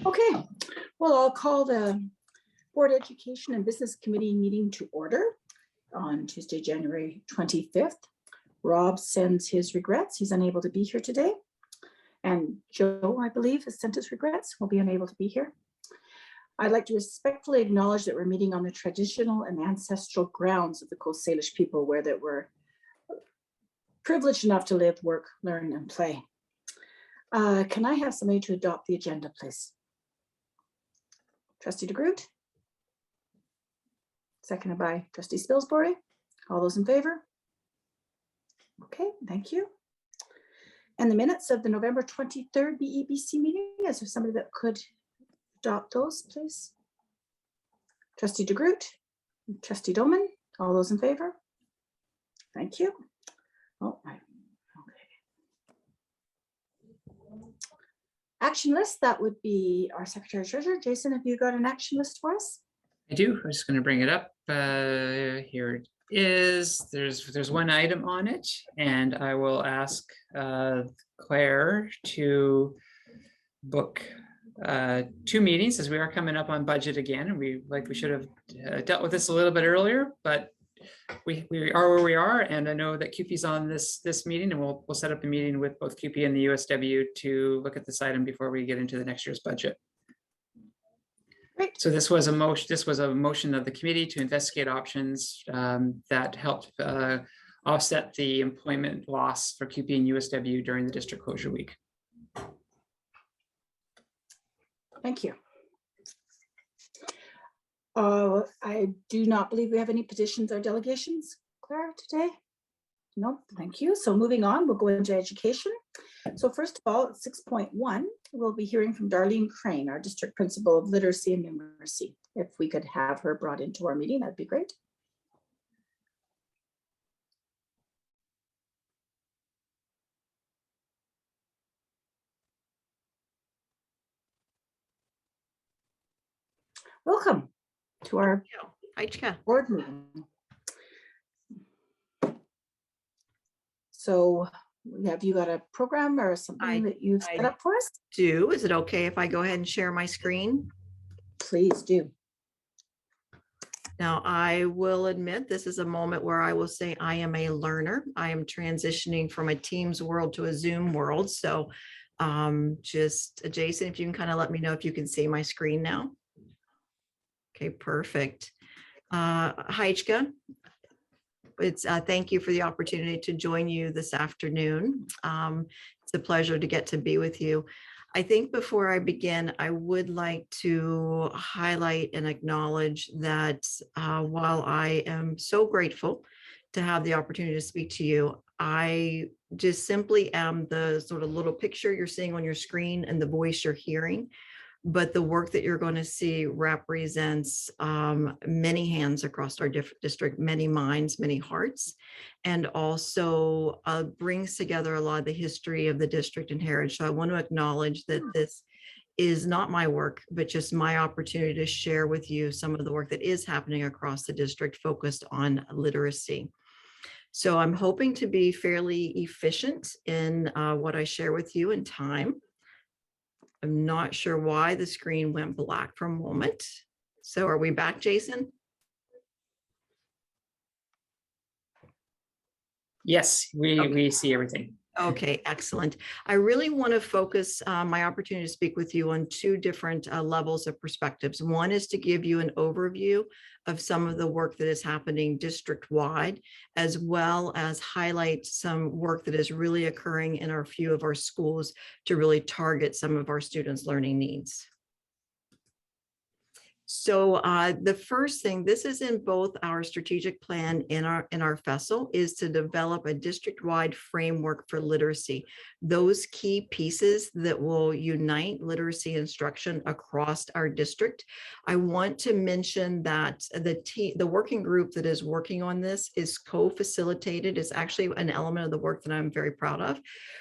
Okay, well, I'll call the Board Education and Business Committee meeting to order on Tuesday, January 25th. Rob sends his regrets. He's unable to be here today. And Joe, I believe, has sent his regrets. Will be unable to be here. I'd like to respectfully acknowledge that we're meeting on the traditional and ancestral grounds of the Coast Salish people, where that we're privileged enough to live, work, learn, and play. Can I have somebody to adopt the agenda, please? Trustee DeGroot. Seconded by Trustee Spilsbury. All those in favor? Okay, thank you. And the minutes of the November 23rd BEBC meeting, is there somebody that could adopt those, please? Trustee DeGroot, Trustee Doman, all those in favor? Thank you. Oh, okay. Action list, that would be our Secretary Treasurer. Jason, have you got an action list for us? I do. I'm just going to bring it up. Here it is. There's one item on it, and I will ask Claire to book 2 meetings, as we are coming up on budget again, and we should have dealt with this a little bit earlier, but we are where we are, and I know that CUPE's on this meeting, and we'll set up a meeting with both CUPE and the USW to look at this item before we get into the next year's budget. Great. So this was a motion of the committee to investigate options that helped offset the employment loss for CUPE and USW during the district closure week. Thank you. I do not believe we have any petitions or delegations, Claire, today. No, thank you. So moving on, we'll go into education. So first of all, at 6.1, we'll be hearing from Darlene Crane, our district principal of literacy and numeracy. If we could have her brought into our meeting, that'd be great. Welcome to our board meeting. So have you got a program or something that you've set up for us? Is it okay if I go ahead and share my screen? Please do. Now, I will admit this is a moment where I will say I am a learner. I am transitioning from a Teams world to a Zoom world. So just Jason, if you can kind of let me know if you can see my screen now. Okay, perfect. Heichka, thank you for the opportunity to join you this afternoon. It's a pleasure to get to be with you. I think before I begin, I would like to highlight and acknowledge that while I am so grateful to have the opportunity to speak to you, I just simply am the sort of little picture you're seeing on your screen and the voice you're hearing. But the work that you're going to see represents many hands across our district, many minds, many hearts, and also brings together a lot of the history of the district and heritage. So I want to acknowledge that this is not my work, but just my opportunity to share with you some of the work that is happening across the district focused on literacy. So I'm hoping to be fairly efficient in what I share with you in time. I'm not sure why the screen went black for a moment. So are we back, Jason? Yes, we see everything. Okay, excellent. I really want to focus my opportunity to speak with you on 2 different levels of perspectives. One is to give you an overview of some of the work that is happening district-wide, as well as highlight some work that is really occurring in a few of our schools to really target some of our students' learning needs. So the first thing, this is in both our strategic plan and our FESL, is to develop a district-wide framework for literacy. Those key pieces that will unite literacy instruction across our district. I want to mention that the working group that is working on this is co-facilitated. It's actually an element of the work that I'm very proud of.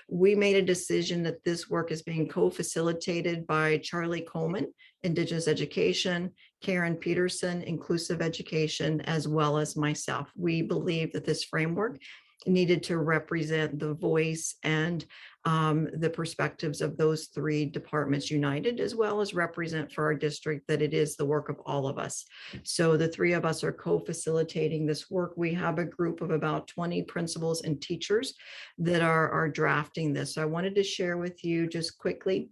We made a decision that this work is being co-facilitated by Charlie Coleman, Indigenous Education, Karen Peterson, Inclusive Education, as well as myself. We believe that this framework needed to represent the voice and the perspectives of those three departments united, as well as represent for our district that it is the work of all of us. So the three of us are co-facilitating this work. We have a group of about 20 principals and teachers that are drafting this. So I wanted to share with you just quickly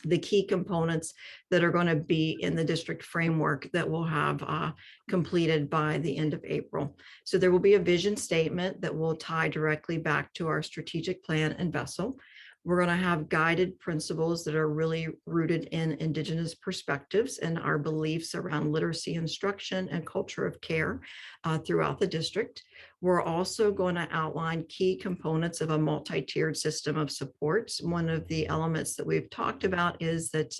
the key components that are going to be in the district framework that we'll have completed by the end of April. So there will be a vision statement that will tie directly back to our strategic plan and vessel. We're going to have guided principles that are really rooted in Indigenous perspectives and our beliefs around literacy instruction and culture of care throughout the district. We're also going to outline key components of a multi-tiered system of supports. One of the elements that we've talked about is that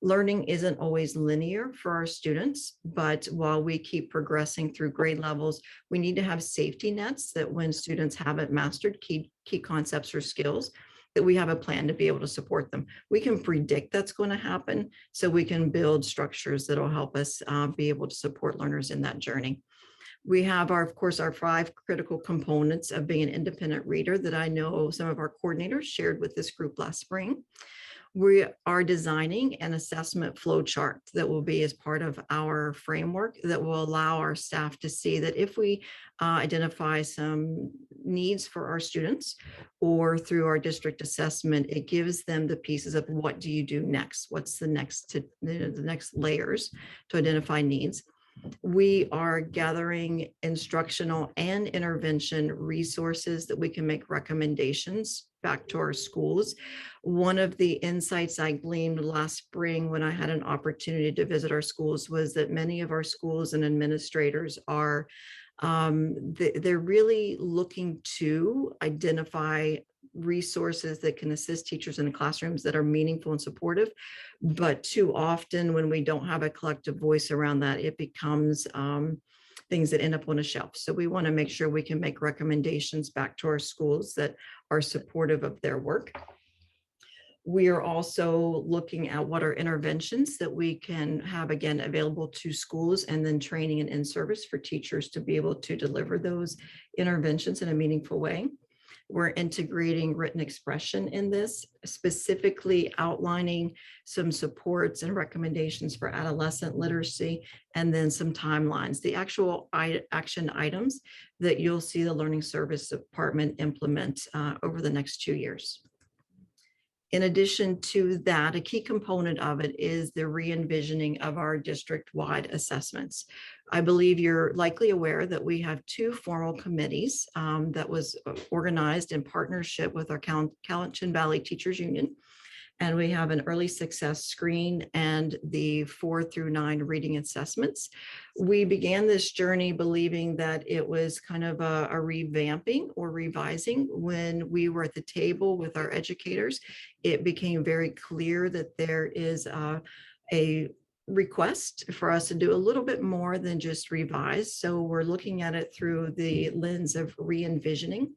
learning isn't always linear for our students, but while we keep progressing through grade levels, we need to have safety nets that when students haven't mastered key concepts or skills, that we have a plan to be able to support them. We can predict that's going to happen, so we can build structures that will help us be able to support learners in that journey. We have, of course, our 5 critical components of being an independent reader that I know some of our coordinators shared with this group last spring. We are designing an assessment flow chart that will be as part of our framework that will allow our staff to see that if we identify some needs for our students or through our district assessment, it gives them the pieces of what do you do next? What's the next the next layers to identify needs. We are gathering instructional and intervention resources that we can make recommendations back to our schools. One of the insights I gleaned last spring when I had an opportunity to visit our schools was that many of our schools and administrators are, they're really looking to identify resources that can assist teachers in the classrooms that are meaningful and supportive. But too often when we don't have a collective voice around that, it becomes things that end up on a shelf. So we want to make sure we can make recommendations back to our schools that are supportive of their work. We are also looking at what are interventions that we can have, again, available to schools, and then training and in-service for teachers to be able to deliver those interventions in a meaningful way. We're integrating written expression in this, specifically outlining some supports and recommendations for adolescent literacy, and then some timelines, the actual action items that you'll see the Learning Service Department implement over the next 2 years. In addition to that, a key component of it is the re-envisioning of our district-wide assessments. I believe you're likely aware that we have 2 formal committees that was organized in partnership with our Cowichan Valley Teachers Union. And we have an early success screen and the 4 through 9 reading assessments. We began this journey believing that it was kind of a revamping or revising. When we were at the table with our educators, it became very clear that there is a request for us to do a little bit more than just revise. So we're looking at it through the lens of re-envisioning.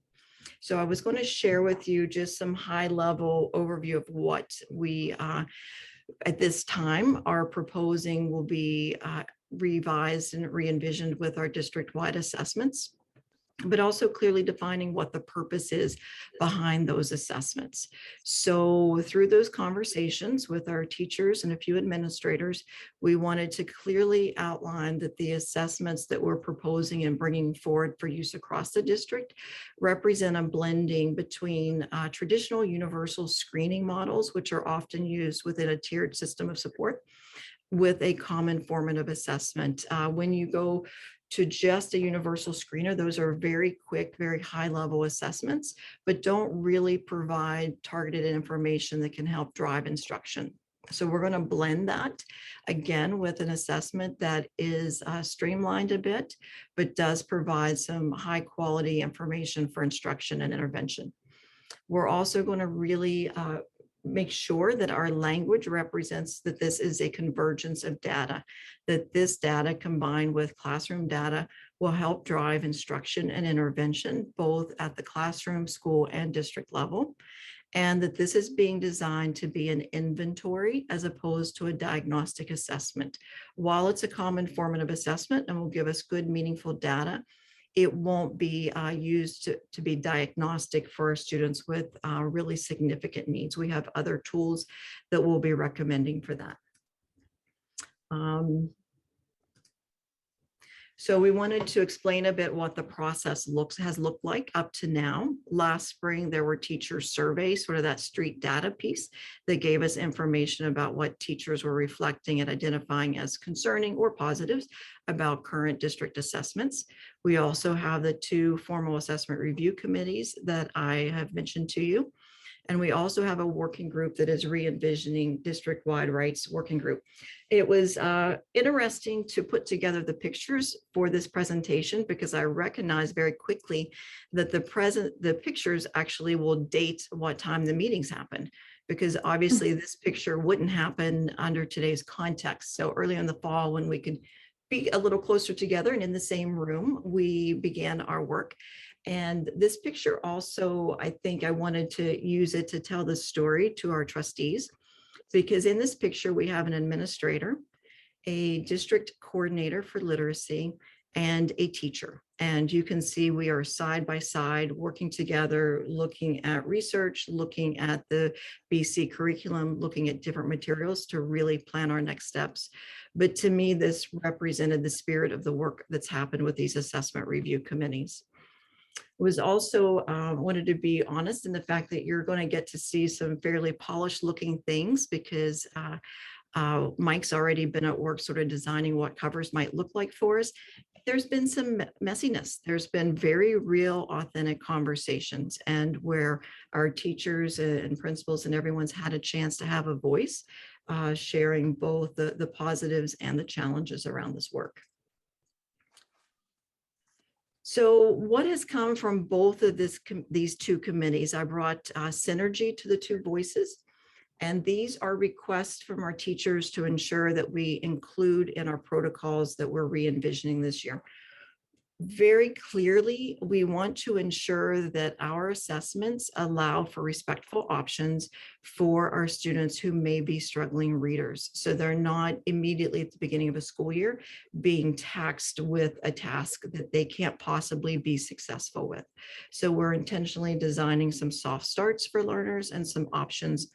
So I was going to share with you just some high-level overview of what we at this time are proposing will be revised and re-envisioned with our district-wide assessments, but also clearly defining what the purpose is behind those assessments. So through those conversations with our teachers and a few administrators, we wanted to clearly outline that the assessments that we're proposing and bringing forward for use across the district represent a blending between traditional universal screening models, which are often used within a tiered system of support, with a common formative assessment. When you go to just a universal screener, those are very quick, very high level assessments, but don't really provide targeted information that can help drive instruction. So we're going to blend that again with an assessment that is streamlined a bit, but does provide some high quality information for instruction and intervention. We're also going to really make sure that our language represents that this is a convergence of data, that this data combined with classroom data will help drive instruction and intervention, both at the classroom, school, and district level, and that this is being designed to be an inventory as opposed to a diagnostic assessment. While it's a common formative assessment and will give us good, meaningful data, it won't be used to be diagnostic for our students with really significant needs. We have other tools that we'll be recommending for that. So we wanted to explain a bit what the process has looked like up to now. Last spring, there were teacher surveys, sort of that street data piece that gave us information about what teachers were reflecting and identifying as concerning or positives about current district assessments. We also have the 2 formal assessment review committees that I have mentioned to you. And we also have a working group that is re-envisioning district-wide rights working group. It was interesting to put together the pictures for this presentation because I recognized very quickly that the pictures actually will date what time the meetings happened, because obviously this picture wouldn't happen under today's context. So early in the fall, when we could be a little closer together and in the same room, we began our work. And this picture also, I think I wanted to use it to tell the story to our trustees, because in this picture, we have an administrator, a district coordinator for literacy, and a teacher. And you can see we are side by side working together, looking at research, looking at the BC curriculum, looking at different materials to really plan our next steps. But to me, this represented the spirit of the work that's happened with these assessment review committees. Was also wanted to be honest in the fact that you're going to get to see some fairly polished looking things, because Mike's already been at work sort of designing what covers might look like for us. There's been some messiness. There's been very real, authentic conversations, and where our teachers and principals and everyone's had a chance to have a voice, sharing both the positives and the challenges around this work. So what has come from both of these 2 committees? I brought synergy to the 2 voices, and these are requests from our teachers to ensure that we include in our protocols that we're re-envisioning this year. Very clearly, we want to ensure that our assessments allow for respectful options for our students who may be struggling readers. So they're not immediately at the beginning of a school year being taxed with a task that they can't possibly be successful with. So we're intentionally designing some soft starts for learners and some options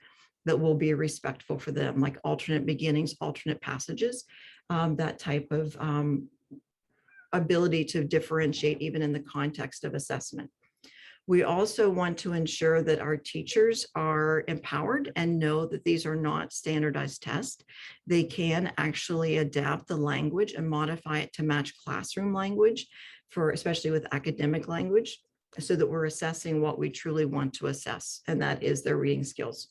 that will be respectful for them, like alternate beginnings, alternate passages, that type of ability to differentiate even in the context of assessment. We also want to ensure that our teachers are empowered and know that these are not standardized tests. They can actually adapt the language and modify it to match classroom language, especially with academic language, so that we're assessing what we truly want to assess, and that is their reading skills.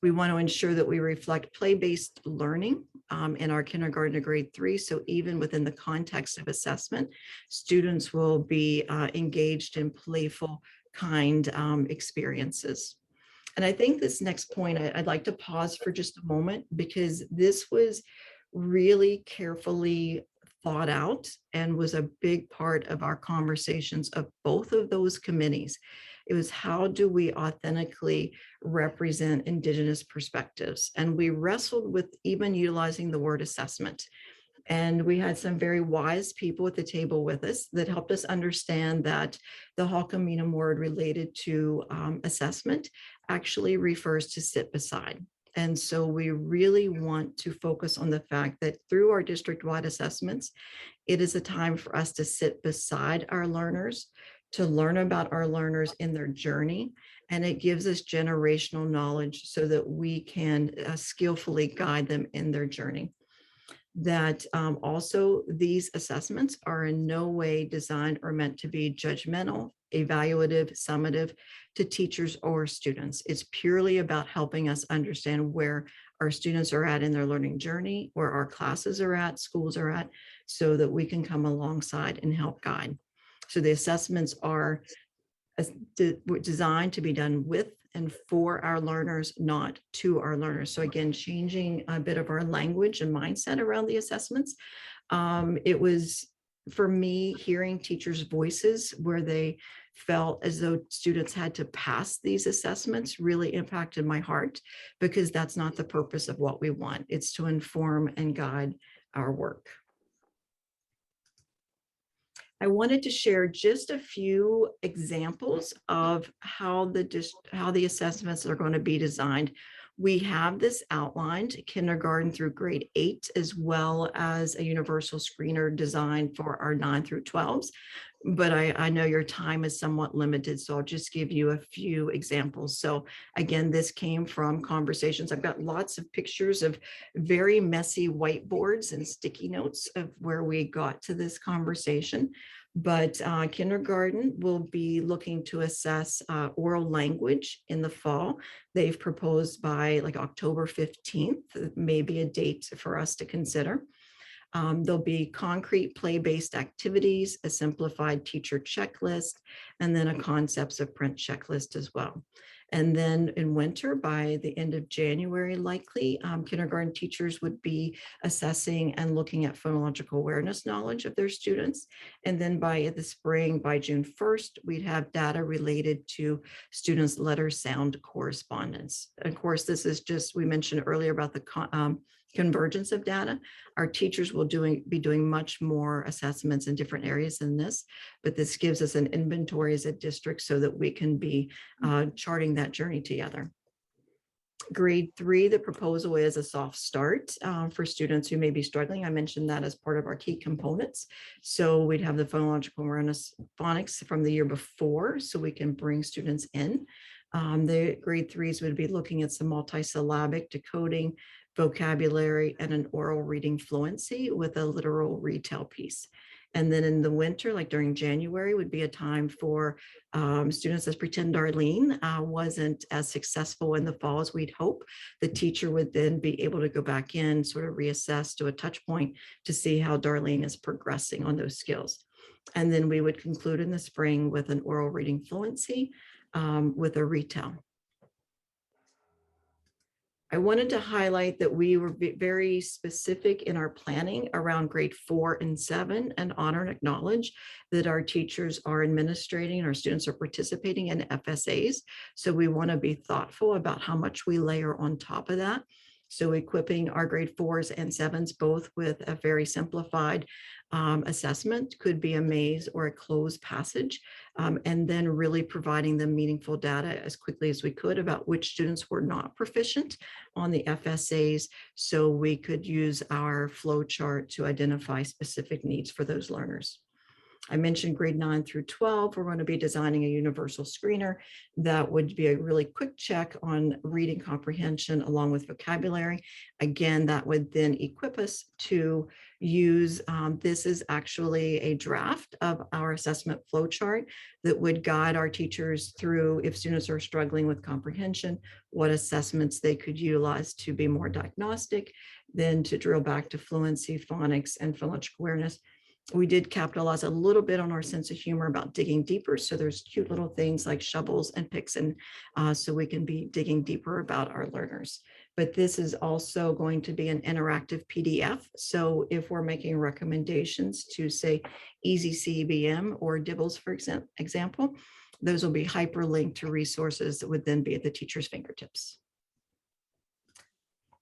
We want to ensure that we reflect play-based learning in our kindergarten to grade 3. So even within the context of assessment, students will be engaged in playful, kind experiences. And I think this next point, I'd like to pause for just a moment, because this was really carefully thought out and was a big part of our conversations of both of those committees. It was, how do we authentically represent Indigenous perspectives? And we wrestled with even utilizing the word assessment. And we had some very wise people at the table with us that helped us understand that the Halkamenim word related to assessment actually refers to sit beside. And so we really want to focus on the fact that through our district-wide assessments, it is a time for us to sit beside our learners, to learn about our learners in their journey. And it gives us generational knowledge so that we can skillfully guide them in their journey. That also these assessments are in no way designed or meant to be judgmental, evaluative, summative to teachers or students. It's purely about helping us understand where our students are at in their learning journey, where our classes are at, schools are at, so that we can come alongside and help guide. So the assessments are designed to be done with and for our learners, not to our learners. So again, changing a bit of our language and mindset around the assessments. It was, for me, hearing teachers' voices where they felt as though students had to pass these assessments really impacted my heart, because that's not the purpose of what we want. It's to inform and guide our work. I wanted to share just a few examples of how the assessments are going to be designed. We have this outlined, kindergarten through grade 8, as well as a universal screener designed for our 9 through 12s. But I know your time is somewhat limited, so I'll just give you a few examples. So again, this came from conversations. I've got lots of pictures of very messy whiteboards and sticky notes of where we got to this conversation. But kindergarten will be looking to assess oral language in the fall. They've proposed by like October 15th, maybe a date for us to consider. There'll be concrete play-based activities, a simplified teacher checklist, and then a concepts of print checklist as well. And then in winter, by the end of January, likely, kindergarten teachers would be assessing and looking at phonological awareness knowledge of their students. And then by the spring, by June 1st, we'd have data related to students' letter sound correspondence. Of course, this is just, we mentioned earlier about the convergence of data. Our teachers will be doing much more assessments in different areas than this, but this gives us an inventory as a district so that we can be charting that journey together. Grade 3, the proposal is a soft start for students who may be struggling. I mentioned that as part of our key components. So we'd have the phonological awareness phonics from the year before, so we can bring students in. The grade 3s would be looking at some multisyllabic decoding, vocabulary, and an oral reading fluency with a literal retell piece. And then in the winter, like during January, would be a time for students. Let's pretend Darlene wasn't as successful in the fall as we'd hope. The teacher would then be able to go back in, sort of reassess to a touch point to see how Darlene is progressing on those skills. And then we would conclude in the spring with an oral reading fluency with a retell. I wanted to highlight that we were very specific in our planning around grade 4 and 7 and honor and acknowledge that our teachers are administrating and our students are participating in FSAs. So we want to be thoughtful about how much we layer on top of that. So equipping our grade 4s and 7s both with a very simplified assessment, could be a maze or a closed passage, and then really providing them meaningful data as quickly as we could about which students were not proficient on the FSAs, so we could use our flow chart to identify specific needs for those learners. I mentioned grade 9 through 12, we're going to be designing a universal screener that would be a really quick check on reading comprehension along with vocabulary. Again, that would then equip us to use, this is actually a draft of our assessment flow chart that would guide our teachers through, if students are struggling with comprehension, what assessments they could utilize to be more diagnostic, then to drill back to fluency, phonics, and phonological awareness. We did capitalize a little bit on our sense of humor about digging deeper. So there's cute little things like shovels and picks, and so we can be digging deeper about our learners. But this is also going to be an interactive PDF. So if we're making recommendations to say Easy CEBM or DIBELS, for example, those will be hyperlinked to resources that would then be at the teacher's fingertips.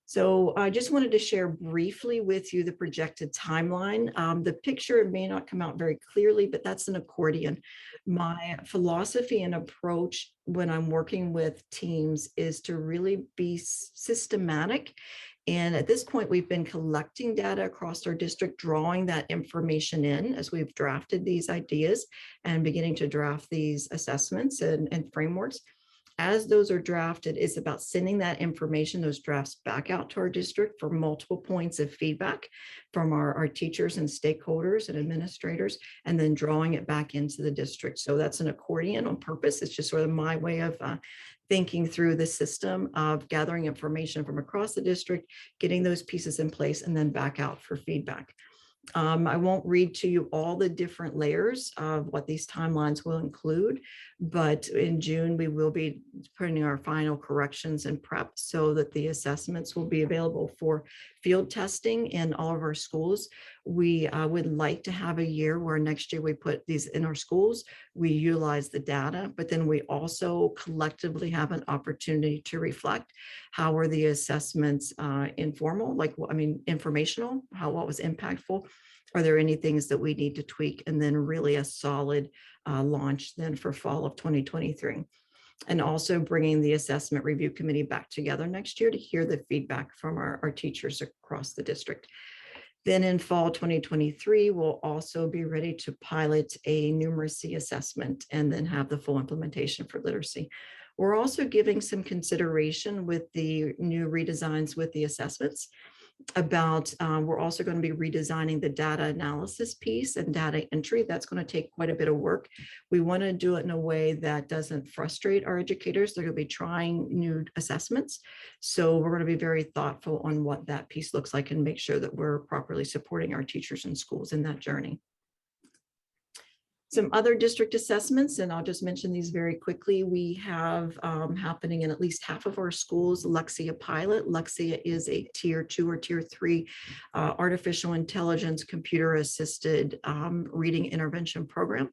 So I just wanted to share briefly with you the projected timeline. The picture may not come out very clearly, but that's an accordion. My philosophy and approach when I'm working with teams is to really be systematic. And at this point, we've been collecting data across our district, drawing that information in as we've drafted these ideas and beginning to draft these assessments and frameworks. As those are drafted, it's about sending that information, those drafts, back out to our district for multiple points of feedback from our teachers and stakeholders and administrators, and then drawing it back into the district. So that's an accordion on purpose. It's just sort of my way of thinking through the system of gathering information from across the district, getting those pieces in place, and then back out for feedback. I won't read to you all the different layers of what these timelines will include, but in June, we will be putting our final corrections and prep so that the assessments will be available for field testing in all of our schools. We would like to have a year where next year we put these in our schools, we utilize the data, but then we also collectively have an opportunity to reflect how were the assessments informal, like, I mean, informational, what was impactful, Are there any things that we need to tweak? And then really a solid launch then for fall of 2023. And also bringing the assessment review committee back together next year to hear the feedback from our teachers across the district. Then in fall 2023, we'll also be ready to pilot a numeracy assessment and then have the full implementation for literacy. We're also giving some consideration with the new redesigns with the assessments about, we're also going to be redesigning the data analysis piece and data entry. That's going to take quite a bit of work. We want to do it in a way that doesn't frustrate our educators. They're going to be trying new assessments. So we're going to be very thoughtful on what that piece looks like and make sure that we're properly supporting our teachers and schools in that journey. Some other district assessments, and I'll just mention these very quickly. We have happening in at least half of our schools, Lexia pilot. Lexia is a tier 2 or tier 3 artificial intelligence computer assisted reading intervention program.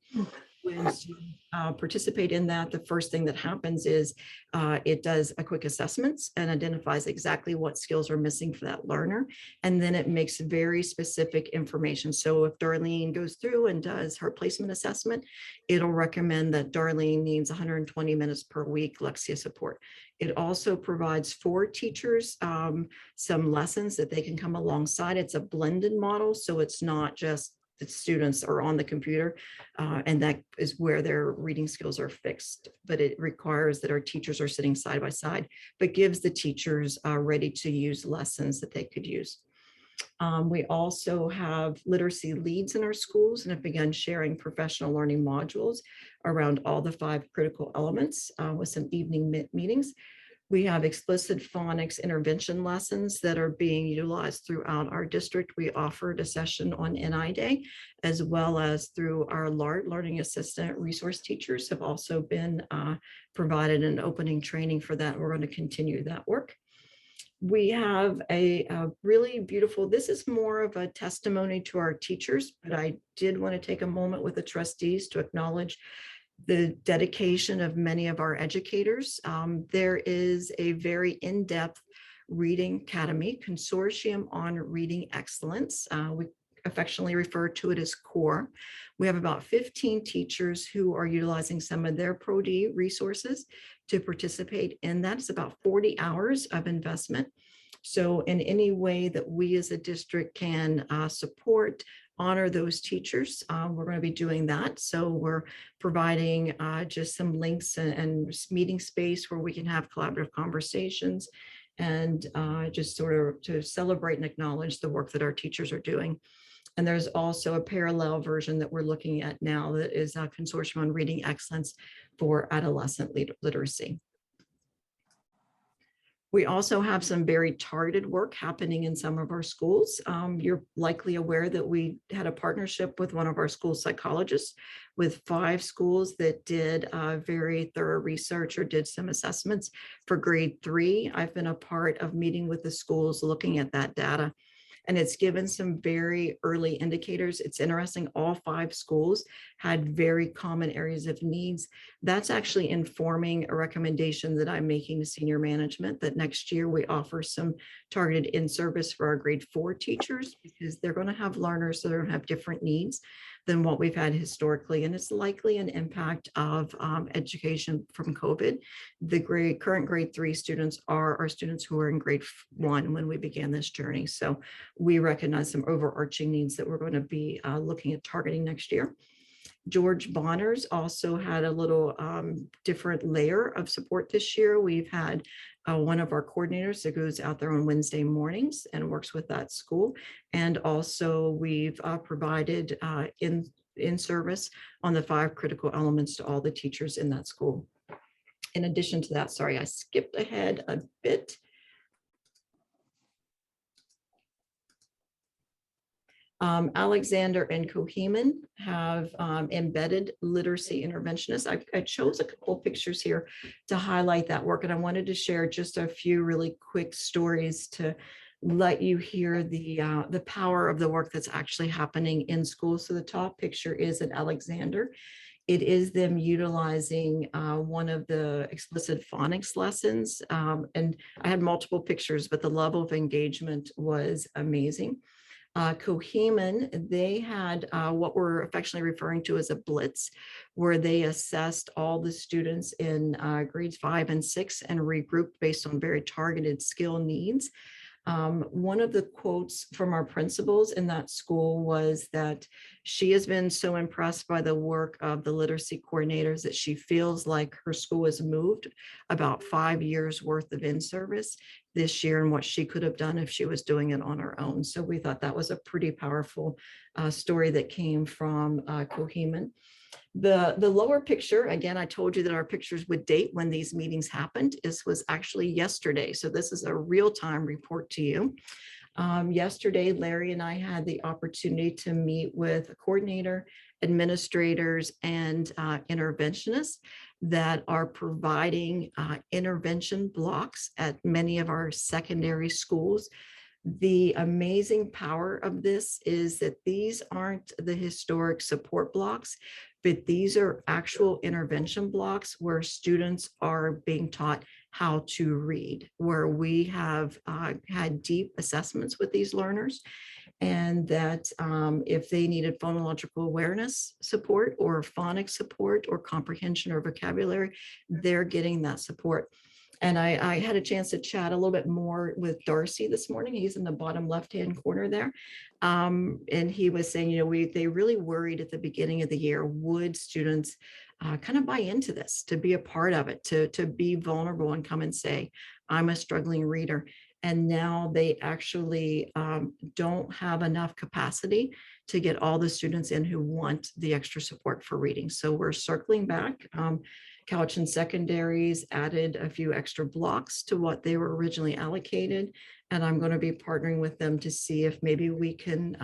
When students participate in that, the first thing that happens is it does a quick assessments and identifies exactly what skills are missing for that learner. And then it makes very specific information. So if Darlene goes through and does her placement assessment, it'll recommend that Darlene needs 120 minutes per week Lexia support. It also provides for teachers some lessons that they can come alongside. It's a blended model, so it's not just the students are on the computer and that is where their reading skills are fixed, but it requires that our teachers are sitting side by side, but gives the teachers ready to use lessons that they could use. We also have literacy leads in our schools and have begun sharing professional learning modules around all the 5 critical elements with some evening meetings. We have explicit phonics intervention lessons that are being utilized throughout our district. We offered a session on NI Day, as well as through our LART, Learning Assistant Resource Teachers have also been provided an opening training for that. We're going to continue that work. We have a really beautiful, this is more of a testimony to our teachers, but I did want to take a moment with the trustees to acknowledge the dedication of many of our educators. There is a very in-depth reading academy consortium on reading excellence. We affectionately refer to it as CORE. We have about 15 teachers who are utilizing some of their Pro-D resources to participate in that. It's about 40 hours of investment. So in any way that we as a district can support, honor those teachers, we're going to be doing that. So we're providing just some links and meeting space where we can have collaborative conversations and just sort of to celebrate and acknowledge the work that our teachers are doing. And there's also a parallel version that we're looking at now that is a consortium on reading excellence for adolescent literacy. We also have some very targeted work happening in some of our schools. You're likely aware that we had a partnership with one of our school psychologists with 5 schools that did very thorough research or did some assessments for grade 3. I've been a part of meeting with the schools looking at that data. And it's given some very early indicators. It's interesting, all 5 schools had very common areas of needs. That's actually informing a recommendation that I'm making to senior management that next year we offer some targeted in-service for our grade 4 teachers, because they're going to have learners that are going to have different needs than what we've had historically. And it's likely an impact of education from COVID. The current grade 3 students are our students who were in grade 1 when we began this journey. So we recognize some overarching needs that we're going to be looking at targeting next year. George Bonners also had a little different layer of support this year. We've had one of our coordinators that goes out there on Wednesday mornings and works with that school. And also we've provided in service on the 5 critical elements to all the teachers in that school. In addition to that, sorry, I skipped ahead a bit. Alexander and Koheman have embedded literacy interventionists. I chose a couple of pictures here to highlight that work, and I wanted to share just a few really quick stories to let you hear the power of the work that's actually happening in schools. So the top picture is at Alexander. It is them utilizing one of the explicit phonics lessons. And I had multiple pictures, but the level of engagement was amazing. Coheman, they had what we're affectionately referring to as a blitz, where they assessed all the students in grades 5 and 6 and regrouped based on very targeted skill needs. One of the quotes from our principals in that school was that she has been so impressed by the work of the literacy coordinators that she feels like her school has moved about 5 years worth of in-service this year and what she could have done if she was doing it on her own. So we thought that was a pretty powerful story that came from Coheman. The lower picture, again, I told you that our pictures would date when these meetings happened. This was actually yesterday. So this is a real-time report to you. Yesterday, Larry and I had the opportunity to meet with a coordinator, administrators, and interventionists that are providing intervention blocks at many of our secondary schools. The amazing power of this is that these aren't the historic support blocks, but these are actual intervention blocks where students are being taught how to read, where we have had deep assessments with these learners, and that if they needed phonological awareness support or phonics support or comprehension or vocabulary, they're getting that support. And I had a chance to chat a little bit more with Darcy this morning. He's in the bottom left-hand corner there. And he was saying, you know, they really worried at the beginning of the year, would students kind of buy into this, to be a part of it, to be vulnerable and come and say, I'm a struggling reader. And now they actually don't have enough capacity to get all the students in who want the extra support for reading. So we're circling back. Cowichan Secondaries added a few extra blocks to what they were originally allocated. And I'm going to be partnering with them to see if maybe we can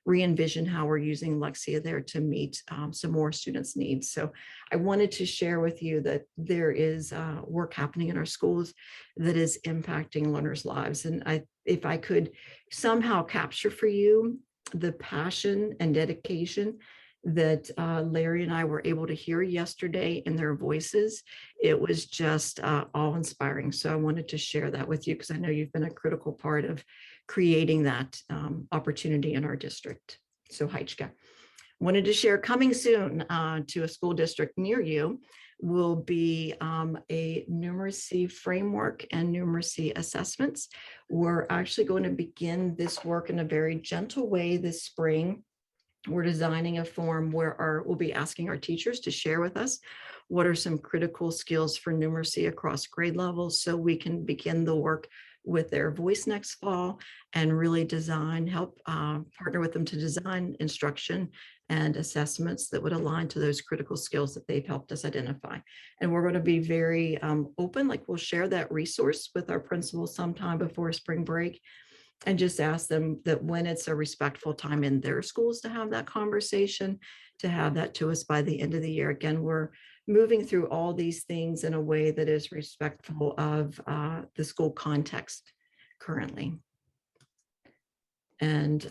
re-envision how we're using Lexia there to meet some more students' needs. So I wanted to share with you that there is work happening in our schools that is impacting learners' lives. And if I could somehow capture for you the passion and dedication that Larry and I were able to hear yesterday in their voices, it was just awe-inspiring. So I wanted to share that with you because I know you've been a critical part of creating that opportunity in our district. So Heichka, wanted to share coming soon to a school district near you will be a numeracy framework and numeracy assessments. We're actually going to begin this work in a very gentle way this spring. We're designing a form where we'll be asking our teachers to share with us what are some critical skills for numeracy across grade levels so we can begin the work with their voice next fall and really help partner with them to design instruction and assessments that would align to those critical skills that they've helped us identify. And we're going to be very open, like we'll share that resource with our principals sometime before spring break. And just ask them that when it's a respectful time in their schools to have that conversation, to have that to us by the end of the year. Again, we're moving through all these things in a way that is respectful of the school context currently. And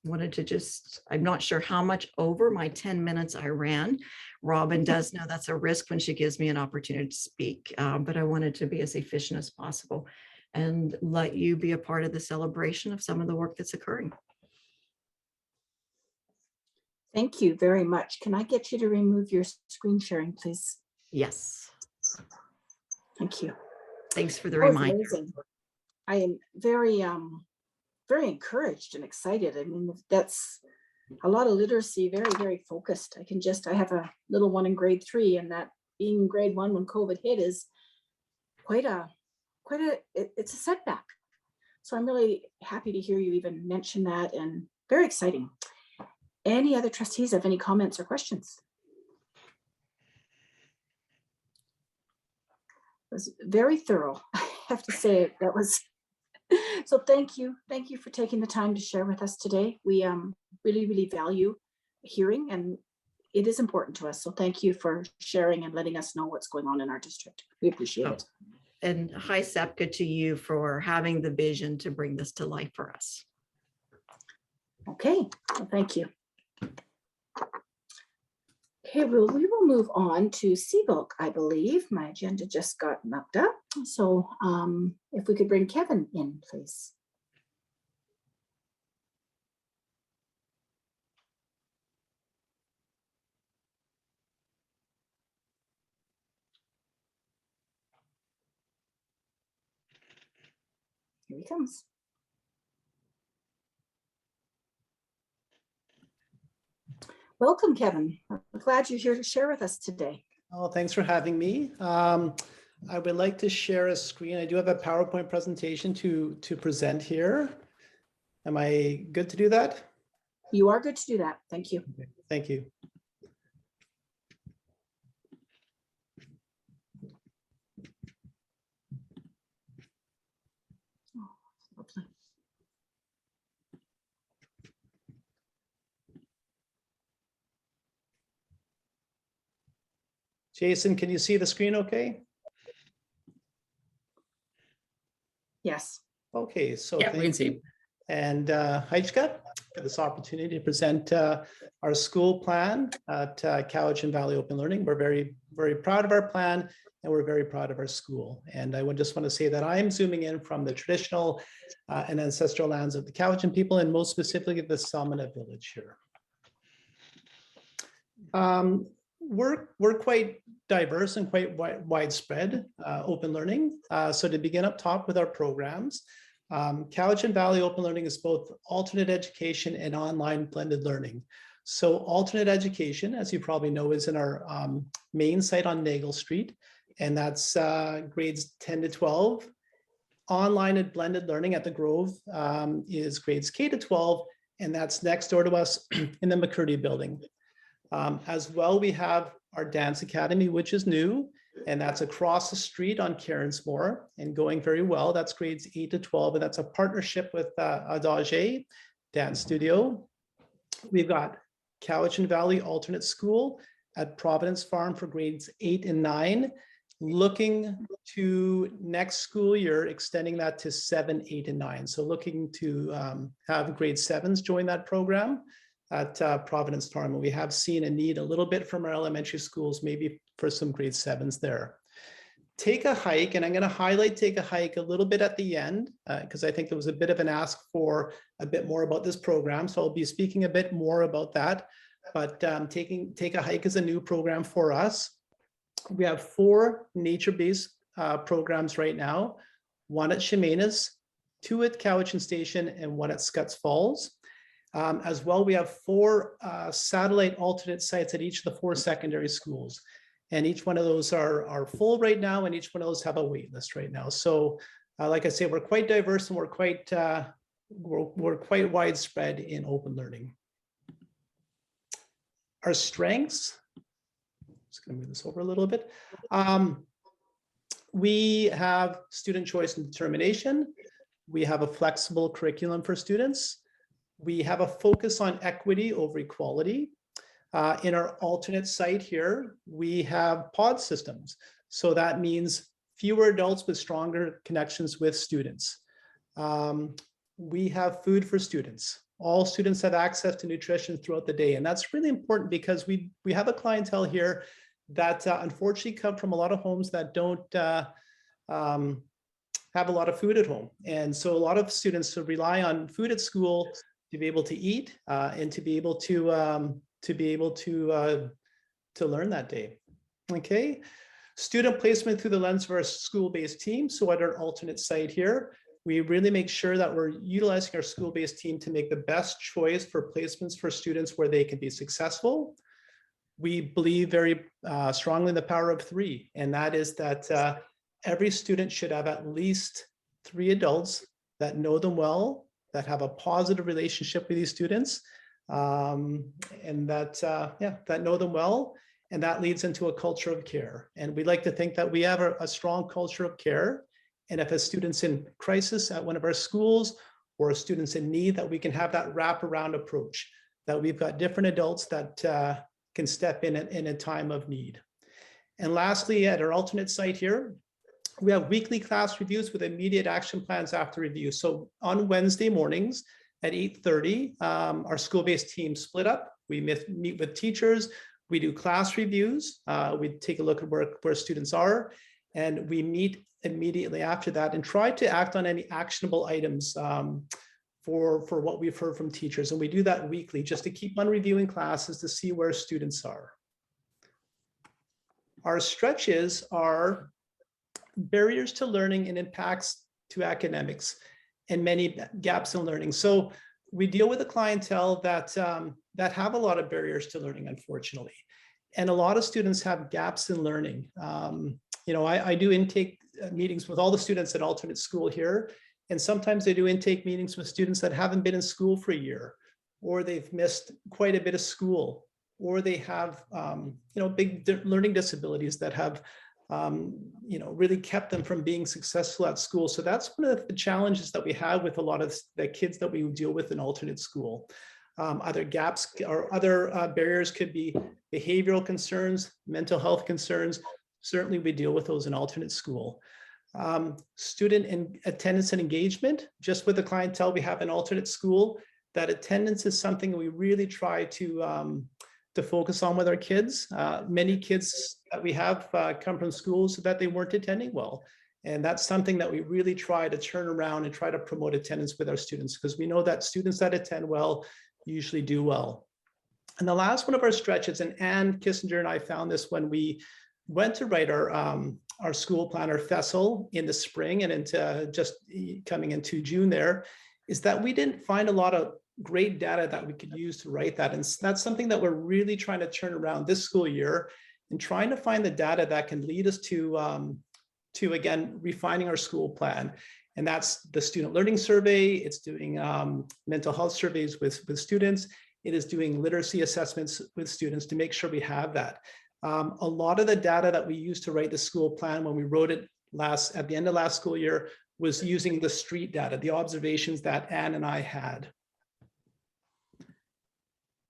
wanted to just, I'm not sure how much over my 10 minutes I ran. Robin does know that's a risk when she gives me an opportunity to speak, but I wanted to be as efficient as possible and let you be a part of the celebration of some of the work that's occurring. Thank you very much. Can I get you to remove your screen sharing, please? Yes. Thank you. Thanks for the That was reminder. amazing. I am very, very encouraged and excited. I mean, that's a lot of literacy, very, very focused. I have a little one in grade 3, and that being grade 1 when COVID hit is it's a setback. So I'm really happy to hear you even mention that, and very exciting. Any other trustees have any comments or questions? It was very thorough, I have to say. That was so. Thank you for taking the time to share with us today. We really, really value hearing, and it is important to us. So thank you for sharing and letting us know what's going on in our district. We appreciate it. And hi, Sepka, to you for having the vision to bring this to life for us. Okay, well, thank you. Okay, well, we will move on to CVOC, I believe. My agenda just got knocked up. So if we could bring Kevin in, please. Here he comes. Welcome, Kevin. I'm glad you're here to share with us today. Oh, thanks for having me. I would like to share a screen. I do have a PowerPoint presentation to present here. Am I good to do that? You are good to do that. Thank you. Okay, thank you. Lovely. Jason, can you see the screen okay? Yes. Okay, so Yeah, we can see. And Heichka, for this opportunity to present our school plan at Cowichan Valley Open Learning. We're very, very proud of our plan, and we're very proud of our school. And I would just want to say that I'm zooming in from the traditional and ancestral lands of the Cowichan people, and most specifically the Samana village here. We're quite diverse and quite widespread open learning. So to begin up top with our programs, Cowichan Valley Open Learning is both alternate education and online blended learning. So alternate education, as you probably know, is in our main site on Nagle Street, and that's grades 10 to 12. Online and blended learning at the Grove is grades K to 12, and that's next door to us in the McCurdy building. As well, we have our dance academy, which is new, and that's across the street on Carensmore and going very well. That's grades 8 to 12, and that's a partnership with Adage Dance Studio. We've got Cowichan Valley Alternate School at Providence Farm for grades 8 and 9, looking to next school year, extending that to 7, 8, and 9. So looking to have grade 7s join that program at Providence Farm. And we have seen a need a little bit from our elementary schools, maybe for some grade 7s there. Take a hike, and I'm going to highlight take a hike a little bit at the end, because I think there was a bit of an ask for a bit more about this program. So I'll be speaking a bit more about that. But take a hike is a new program for us. We have 4 nature-based programs right now, 1 at Chemainus, 2 at Cowichan Station, and 1 at Scotts Falls. As well, we have 4 satellite alternate sites at each of the 4 secondary schools. And each one of those are full right now, and each one of those have a wait list right now. So like I say, we're quite diverse, and we're quite widespread in open learning. Our strengths, just gonna move this over a little bit. We have student choice and determination. We have a flexible curriculum for students. We have a focus on equity over equality. In our alternate site here, we have pod systems. So that means fewer adults with stronger connections with students. We have food for students. All students have access to nutrition throughout the day. And that's really important because we have a clientele here that unfortunately come from a lot of homes that don't have a lot of food at home. And so a lot of students rely on food at school to be able to eat and to be able to learn that day. Okay, student placement through the lens of our school-based team. So at our alternate site here, we really make sure that we're utilizing our school-based team to make the best choice for placements for students where they can be successful. We believe very strongly in the power of 3, and that is that every student should have at least 3 adults that know them well, that have a positive relationship with these students, and that know them well, and that leads into a culture of care. And we like to think that we have a strong culture of care, and if a student's in crisis at one of our schools or a student's in need, that we can have that wraparound approach, that we've got different adults that can step in a time of need. And lastly, at our alternate site here, we have weekly class reviews with immediate action plans after review. So on Wednesday mornings at 8:30, our school-based team split up. We meet with teachers, we do class reviews, we take a look at where students are, and we meet immediately after that and try to act on any actionable items for what we've heard from teachers. And we do that weekly just to keep on reviewing classes to see where students are. Our stretches are barriers to learning and impacts to academics. and many gaps in learning. So we deal with a clientele that, that have a lot of barriers to learning, unfortunately. And a lot of students have gaps in learning. You know, I do intake meetings with all the students at alternate school here. And sometimes I do intake meetings with students that haven't been in school for a year, or they've missed quite a bit of school, or they have, you know, big learning disabilities that have, you know, really kept them from being successful at school. So that's one of the challenges that we have with a lot of the kids that we deal with in alternate school. Other gaps or other barriers could be behavioral concerns, mental health concerns. Certainly we deal with those in alternate school. Student attendance and engagement, just with the clientele we have in alternate school, that attendance is something we really try to focus on with our kids. Many kids that we have come from schools that they weren't attending well. And that's something that we really try to turn around and try to promote attendance with our students, because we know that students that attend well usually do well. And the last one of our stretches, and Ann Kissinger and I found this when we went to write our school plan, our FESL, in the spring and into just coming into June there, is that we didn't find a lot of great data that we could use to write that. And that's something that we're really trying to turn around this school year, and trying to find the data that can lead us to again, refining our school plan. And that's the student learning survey. It's doing mental health surveys with students. It is doing literacy assessments with students to make sure we have that. A lot of the data that we used to write the school plan when we wrote it at the end of last school year was using the street data, the observations that Ann and I had.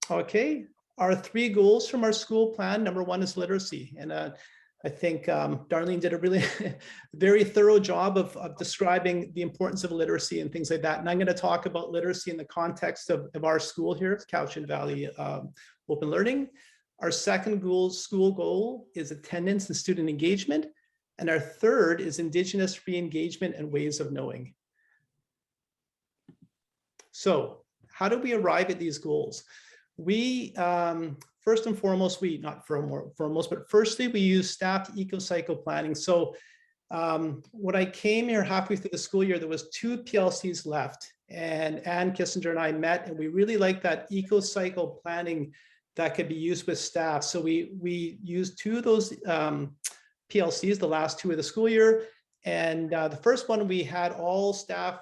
Okay, our 3 goals from our school plan. Number 1 is literacy. And I think Darlene did a really very thorough job of describing the importance of literacy and things like that. And I'm going to talk about literacy in the context of our school here, Cowichan Valley Open Learning. Our second school goal is attendance and student engagement. And our third is Indigenous re-engagement and ways of knowing. So how do we arrive at these goals? We, first and foremost, but firstly, we use staffed eco-cycle planning. So when I came here halfway through the school year, there was 2 PLCs left, and Ann Kissinger and I met, and we really liked that eco-cycle planning that could be used with staff. So we used 2 of those PLCs, the last 2 of the school year. And the first one, we had all staff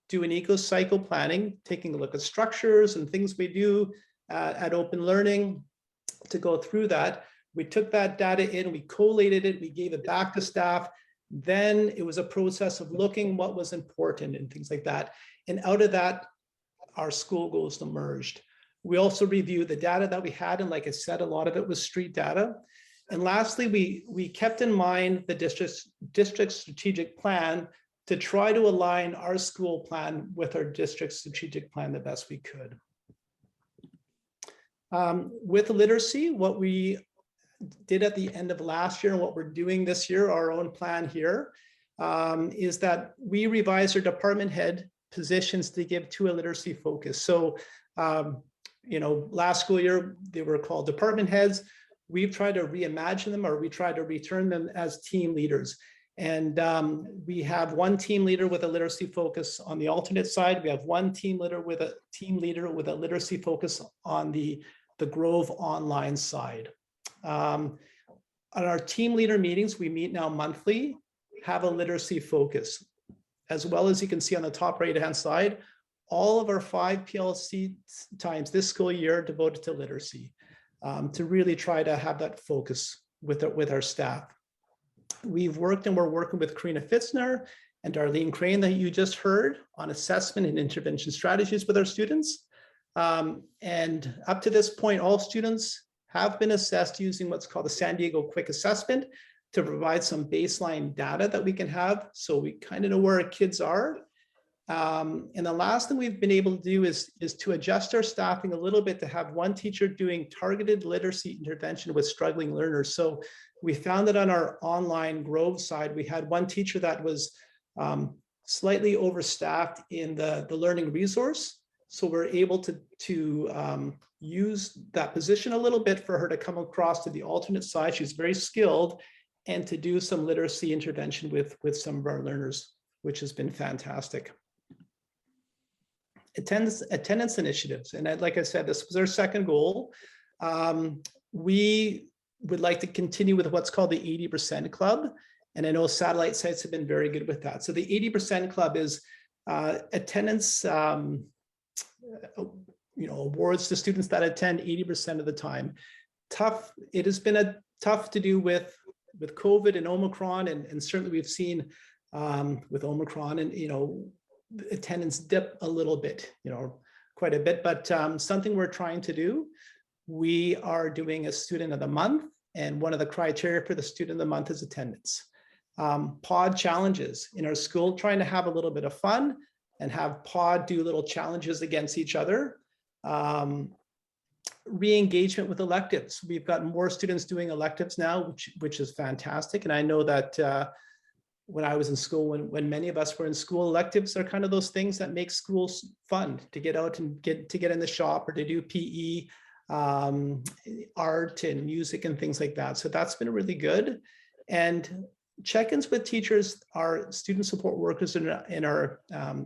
do an eco-cycle planning, taking a look at structures and things we do at Open Learning to go through that. We took that data in, we collated it, we gave it back to staff. Then it was a process of looking what was important and things like that. And out of that, our school goals emerged. We also reviewed the data that we had, and like I said, a lot of it was street data. And lastly, we kept in mind the district strategic plan to try to align our school plan with our district strategic plan the best we could. With literacy, what we did at the end of last year and what we're doing this year, our own plan here, is that we revised our department head positions to give to a literacy focus. So, you know, last school year, they were called department heads. We've tried to reimagine them, or we tried to return them as team leaders. And we have 1 team leader with a literacy focus on the alternate side. We have 1 team leader with a literacy focus on the Grove online side. On our team leader meetings, we meet now monthly, have a literacy focus. As well as you can see on the top right-hand side, all of our 5 PLC times this school year devoted to literacy, to really try to have that focus with our staff. We've worked, and we're working with Karina Fitzner and Darlene Crane that you just heard on assessment and intervention strategies with our students. And up to this point, all students have been assessed using what's called the San Diego Quick Assessment to provide some baseline data that we can have, so we kind of know where our kids are. And the last thing we've been able to do is to adjust our staffing a little bit to have 1 teacher doing targeted literacy intervention with struggling learners. So we found that on our online Grove side, we had 1 teacher that was slightly overstaffed in the learning resource. So we're able to use that position a little bit for her to come across to the alternate side. She's very skilled, and to do some literacy intervention with some of our learners, which has been fantastic. attendance initiatives. And like I said, this was our second goal. We would like to continue with what's called the 80% Club. And I know satellite sites have been very good with that. So the 80% Club is attendance, awards to students that attend 80% of the time. Tough. It has been tough to do with COVID and Omicron, and certainly we've seen with Omicron and attendance dip a little bit, quite a bit, but something we're trying to do. We are doing a student of the month, and one of the criteria for the student of the month is attendance. Pod challenges in our school, trying to have a little bit of fun and have pod do little challenges against each other. Re-engagement with electives. We've got more students doing electives now, which is fantastic. And I know that when I was in school, when many of us were in school, electives are kind of those things that make schools fun, to get out and get in the shop, or to do PE, art and music and things like that. So that's been really good. And check-ins with teachers, our student support workers and our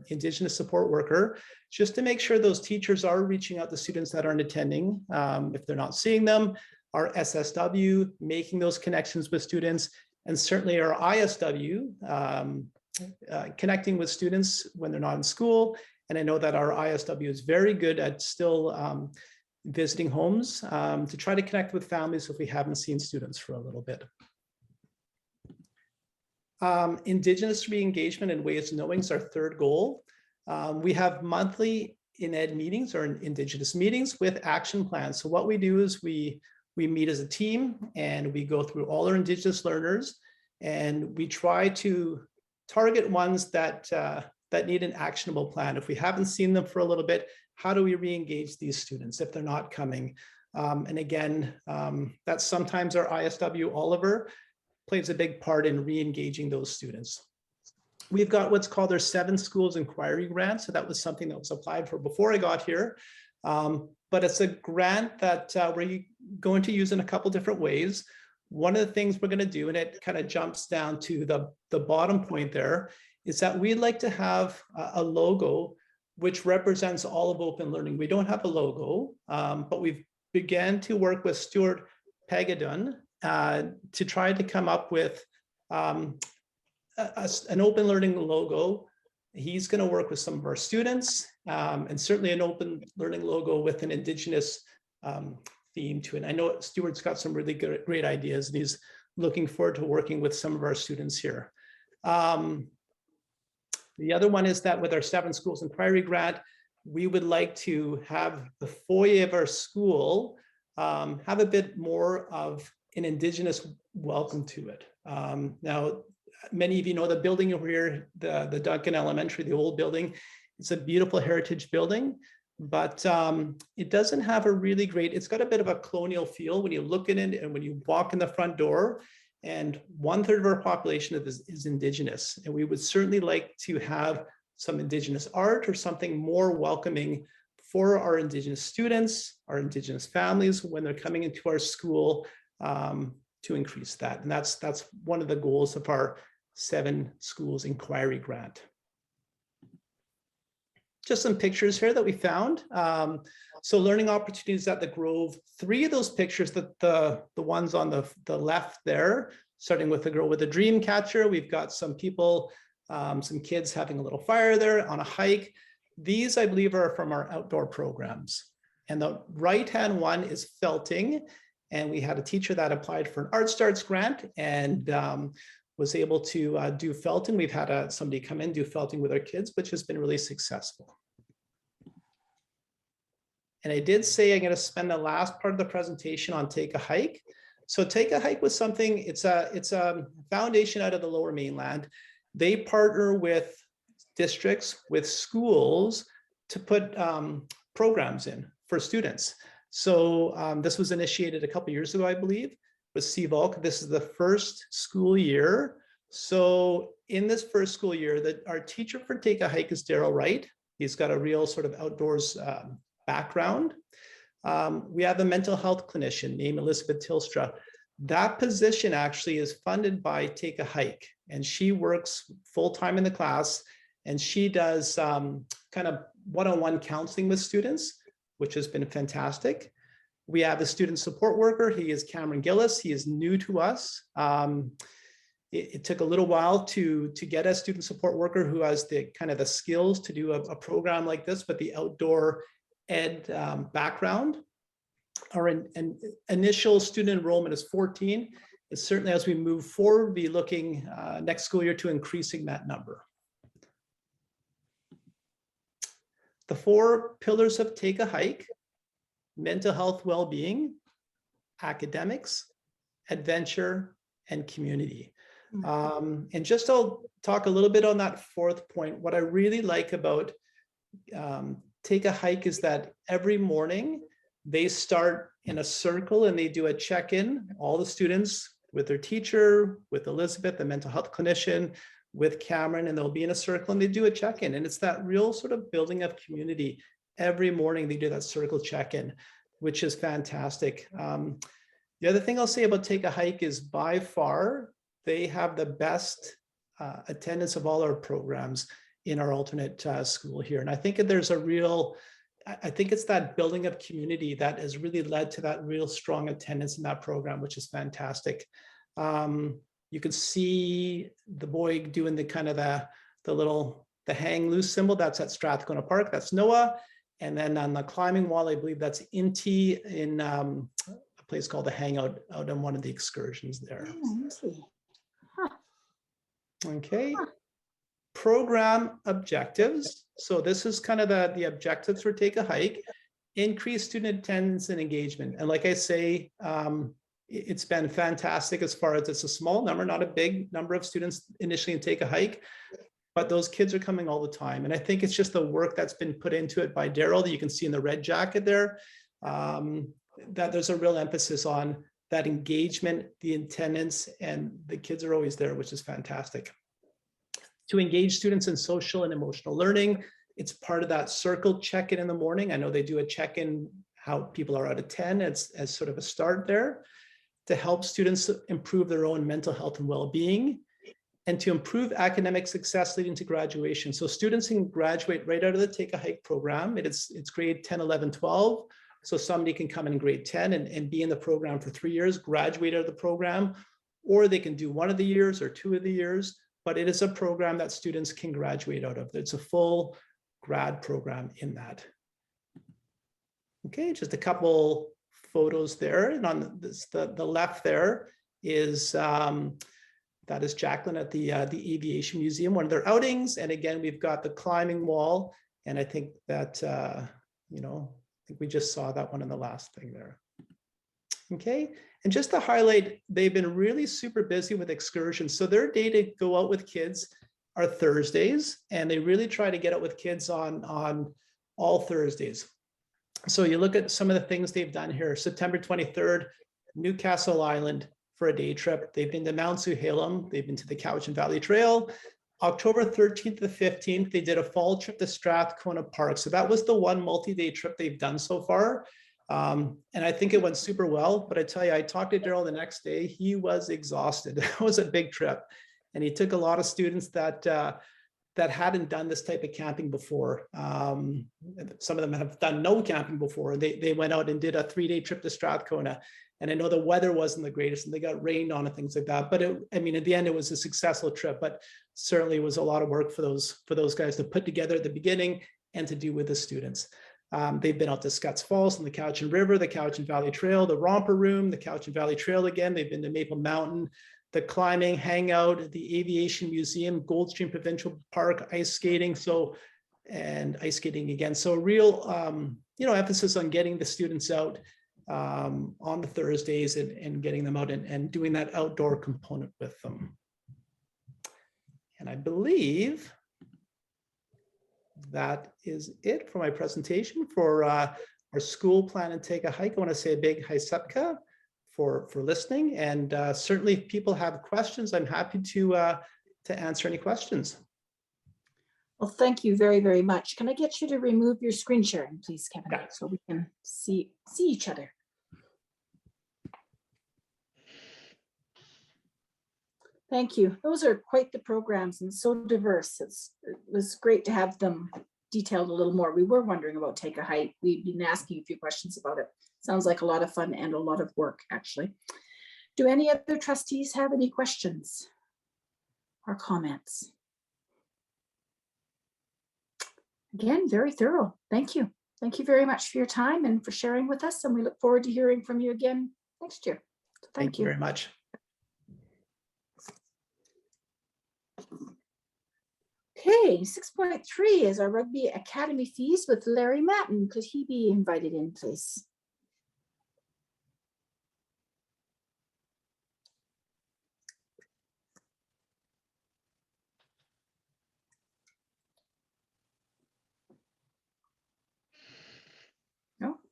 Indigenous support worker, just to make sure those teachers are reaching out to students that aren't attending. If they're not seeing them, our SSW, making those connections with students, and certainly our ISW, connecting with students when they're not in school. And I know that our ISW is very good at still visiting homes to try to connect with families if we haven't seen students for a little bit. Indigenous re-engagement and ways of knowing is our third goal. We have monthly in-ed meetings or Indigenous meetings with action plans. So what we do is we meet as a team and we go through all our Indigenous learners, and we try to target ones that need an actionable plan. If we haven't seen them for a little bit, how do we re-engage these students if they're not coming? And again, that's sometimes our ISW, Oliver, plays a big part in re-engaging those students. We've got what's called our 7 Schools Inquiry Grant. So that was something that was applied for before I got here. But it's a grant that we're going to use in a couple different ways. One of the things we're going to do, and it kind of jumps down to the bottom point there, is that we'd like to have a logo which represents all of open learning. We don't have a logo, but we've began to work with Stuart Pegadun to try to come up with an open learning logo. He's going to work with some of our students, and certainly an open learning logo with an Indigenous theme to it. I know Stuart's got some really great ideas, and he's looking forward to working with some of our students here. The other one is that with our 7 Schools Inquiry Grant, we would like to have the foyer of our school have a bit more of an Indigenous welcome to it. Now, many of you know the building over here, the Duncan Elementary, the old building. It's a beautiful heritage building, but it doesn't have a really great, it's got a bit of a colonial feel when you look at it and when you walk in the front door. And 1/3 of our population is Indigenous. And we would certainly like to have some Indigenous art or something more welcoming for our Indigenous students, our Indigenous families when they're coming into our school, to increase that. And that's one of the goals of our 7 Schools Inquiry Grant. Just some pictures here that we found. So learning opportunities at the Grove. 3 of those pictures, the ones on the left there, starting with the girl with the dream catcher. We've got some people, some kids having a little fire there on a hike. These, I believe, are from our outdoor programs. And the right-hand one is felting. And we had a teacher that applied for an Art Starts grant and was able to do felting. We've had somebody come in, do felting with our kids, which has been really successful. And I did say I'm going to spend the last part of the presentation on Take a Hike. So Take a Hike was something, it's a foundation out of the Lower Mainland. They partner with districts, with schools to put programs in for students. So this was initiated a couple years ago, I believe, with CVOLC. This is the first school year. So in this first school year, our teacher for Take a Hike is Daryl Wright. He's got a real sort of outdoors background. We have a mental health clinician named Elizabeth Tilstra. That position actually is funded by Take a Hike, and she works full-time in the class, and she does kind of one-on-one counseling with students, which has been fantastic. We have a student support worker. He is Cameron Gillis. He is new to us. It took a little while to get a student support worker who has the kind of the skills to do a program like this, but the outdoor ed background. Our initial student enrollment is 14. It's certainly, as we move forward, be looking next school year to increasing that number. The 4 pillars of Take a Hike: mental health, well-being, academics, adventure, and community. And just I'll talk a little bit on that 4th point. What I really like about Take a Hike is that every morning they start in a circle and they do a check-in, all the students with their teacher, with Elizabeth, the mental health clinician, with Cameron, and they'll be in a circle and they do a check-in. And it's that real sort of building of community. Every morning they do that circle check-in, which is fantastic. The other thing I'll say about Take a Hike is by far, they have the best attendance of all our programs in our alternate school here. And I think there's a real, I think it's that building of community that has really led to that real strong attendance in that program, which is fantastic. You can see the boy doing the kind of the hang loose symbol. That's at Strathcona Park. That's Noah. And then on the climbing wall, I believe that's Inti in a place called the Hangout out on one of the excursions there. Okay. Program objectives. So this is kind of the objectives for Take a Hike: increase student attendance and engagement. And like I say, it's been fantastic as far as it's a small number, not a big number of students initially in Take a Hike, but those kids are coming all the time. And I think it's just the work that's been put into it by Daryl that you can see in the red jacket there, that there's a real emphasis on that engagement, the attendance, and the kids are always there, which is fantastic. To engage students in social and emotional learning, it's part of that circle check-in in the morning. I know they do a check-in how people are out of 10 as sort of a start there, to help students improve their own mental health and well-being, and to improve academic success leading to graduation. So students can graduate right out of the Take a Hike program. It's grade 10, 11, 12. So somebody can come in grade 10 and be in the program for 3 years, graduate out of the program, or they can do 1 of the years or 2 of the years, but it is a program that students can graduate out of. It's a full grad program in that. Okay, just a couple photos there. And on the left there is, that is Jacqueline at the Aviation Museum, one of their outings. And again, we've got the climbing wall. And I think that, you know, I think we just saw that one in the last thing there. Okay, and just to highlight, they've been really super busy with excursions. So their day to go out with kids are Thursdays, and they really try to get out with kids on all Thursdays. So you look at some of the things they've done here. September 23rd, Newcastle Island for a day trip. They've been to Mount Suhalem. They've been to the Cowichan Valley Trail. October 13th to the 15th, they did a fall trip to Strathcona Park. So that was the one multi-day trip they've done so far. And I think it went super well, but I tell you, I talked to Daryl the next day. He was exhausted. It was a big trip. And he took a lot of students that hadn't done this type of camping before. Some of them have done no camping before. They went out and did a 3-day trip to Strathcona. And I know the weather wasn't the greatest and they got rained on and things like that. But I mean, at the end, it was a successful trip, but certainly it was a lot of work for those guys to put together at the beginning and to do with the students. They've been out to Scotts Falls and the Cowichan River, the Cowichan Valley Trail, the Romper Room, the Cowichan Valley Trail again. They've been to Maple Mountain, the climbing, hangout, the Aviation Museum, Goldstream Provincial Park, ice skating. And ice skating again. So real, you know, emphasis on getting the students out on the Thursdays and getting them out and doing that outdoor component with them. And I believe that is it for my presentation for our school plan and Take a Hike. I want to say a big hi Sepka for listening, and certainly if people have questions, I'm happy to answer any questions. Well, thank you very, very much. Can I get you to remove your screen sharing, please, Kevin, Yeah. so we can see each other? Thank you. Those are quite the programs and so diverse. It was great to have them detailed a little more. We were wondering about Take a Hike. We've been asking a few questions about it. Sounds like a lot of fun and a lot of work, actually. Do any other trustees have any questions or comments? Again, very thorough. Thank you. Thank you very much for your time and for sharing with us. And we look forward to hearing from you again next year. So Thank you very much. Okay, 6.3 is our Rugby Academy fees with Larry Matten. Could he be invited in, please?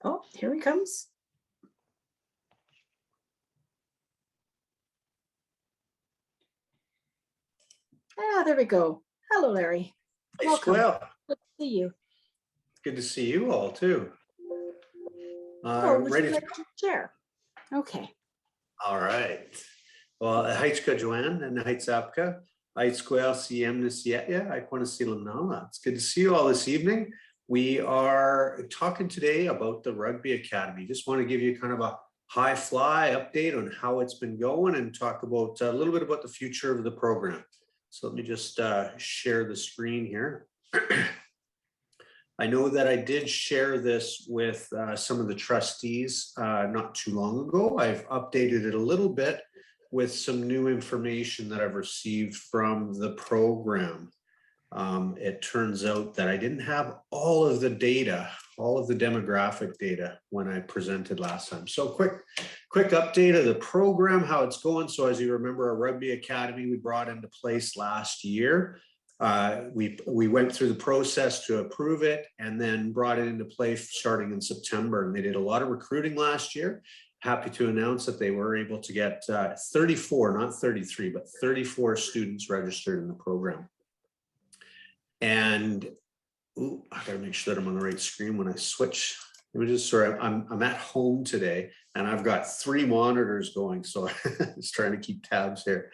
Oh, here he comes. Ah, there we go. Hello, Larry. Hey, Welcome. Squell. Good to see you. Good to see you all too. Oh, would Ready you to, like to share? Okay. all right. Well, Heights ka Joanne and Heights Apka, Heights Squell CM Nisietya, I want to see Lamnala. It's good to see you all this evening. We are talking today about the Rugby Academy. Just want to give you kind of a high fly update on how it's been going and talk about a little bit about the future of the program. So let me just share the screen here. I know that I did share this with some of the trustees not too long ago. I've updated it a little bit with some new information that I've received from the program. It turns out that I didn't have all of the data, all of the demographic data when I presented last time. So quick update of the program, how it's going. So as you remember, our Rugby Academy we brought into place last year. We went through the process to approve it and then brought it into place starting in September. And they did a lot of recruiting last year. Happy to announce that they were able to get 34, not 33, but 34 students registered in the program. And ooh, I gotta make sure that I'm on the right screen when I switch images. Sorry, I'm at home today and I've got 3 monitors going, so I'm just trying to keep tabs here.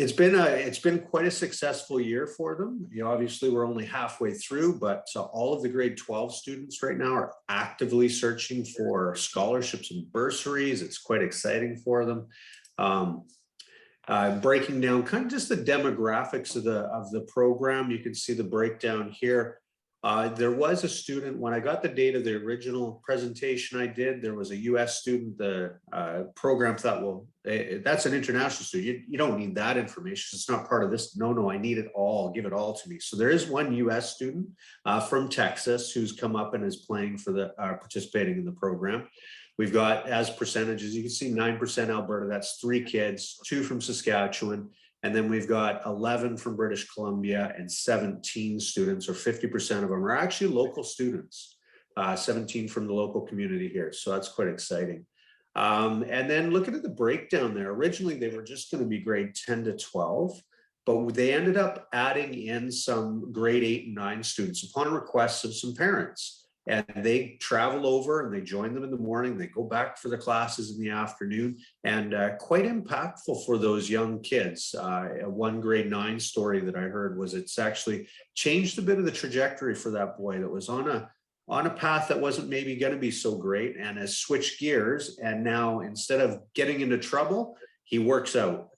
It's been quite a successful year for them. You know, obviously we're only halfway through, but all of the grade 12 students right now are actively searching for scholarships and bursaries. It's quite exciting for them. Breaking down kind of just the demographics of the program. You can see the breakdown here. There was a student, when I got the data, the original presentation I did, there was a US student. The program thought, well, that's an international student. You don't need that information. It's not part of this. No, I need it all. Give it all to me. So there is one US student from Texas who's come up and is playing for the participating in the program. We've got, as percentages, you can see 9% Alberta, that's 3 kids, 2 from Saskatchewan, and then we've got 11 from British Columbia and 17 students, or 50% of them are actually local students, 17 from the local community here. So that's quite exciting. And then looking at the breakdown there, originally they were just going to be grade 10 to 12, but they ended up adding in some grade 8 and 9 students upon requests of some parents. And they travel over and they join them in the morning. They go back for the classes in the afternoon, and quite impactful for those young kids. One grade 9 story that I heard was it's actually changed a bit of the trajectory for that boy that was on a path that wasn't maybe going to be so great, and has switched gears. And now instead of getting into trouble, he works out.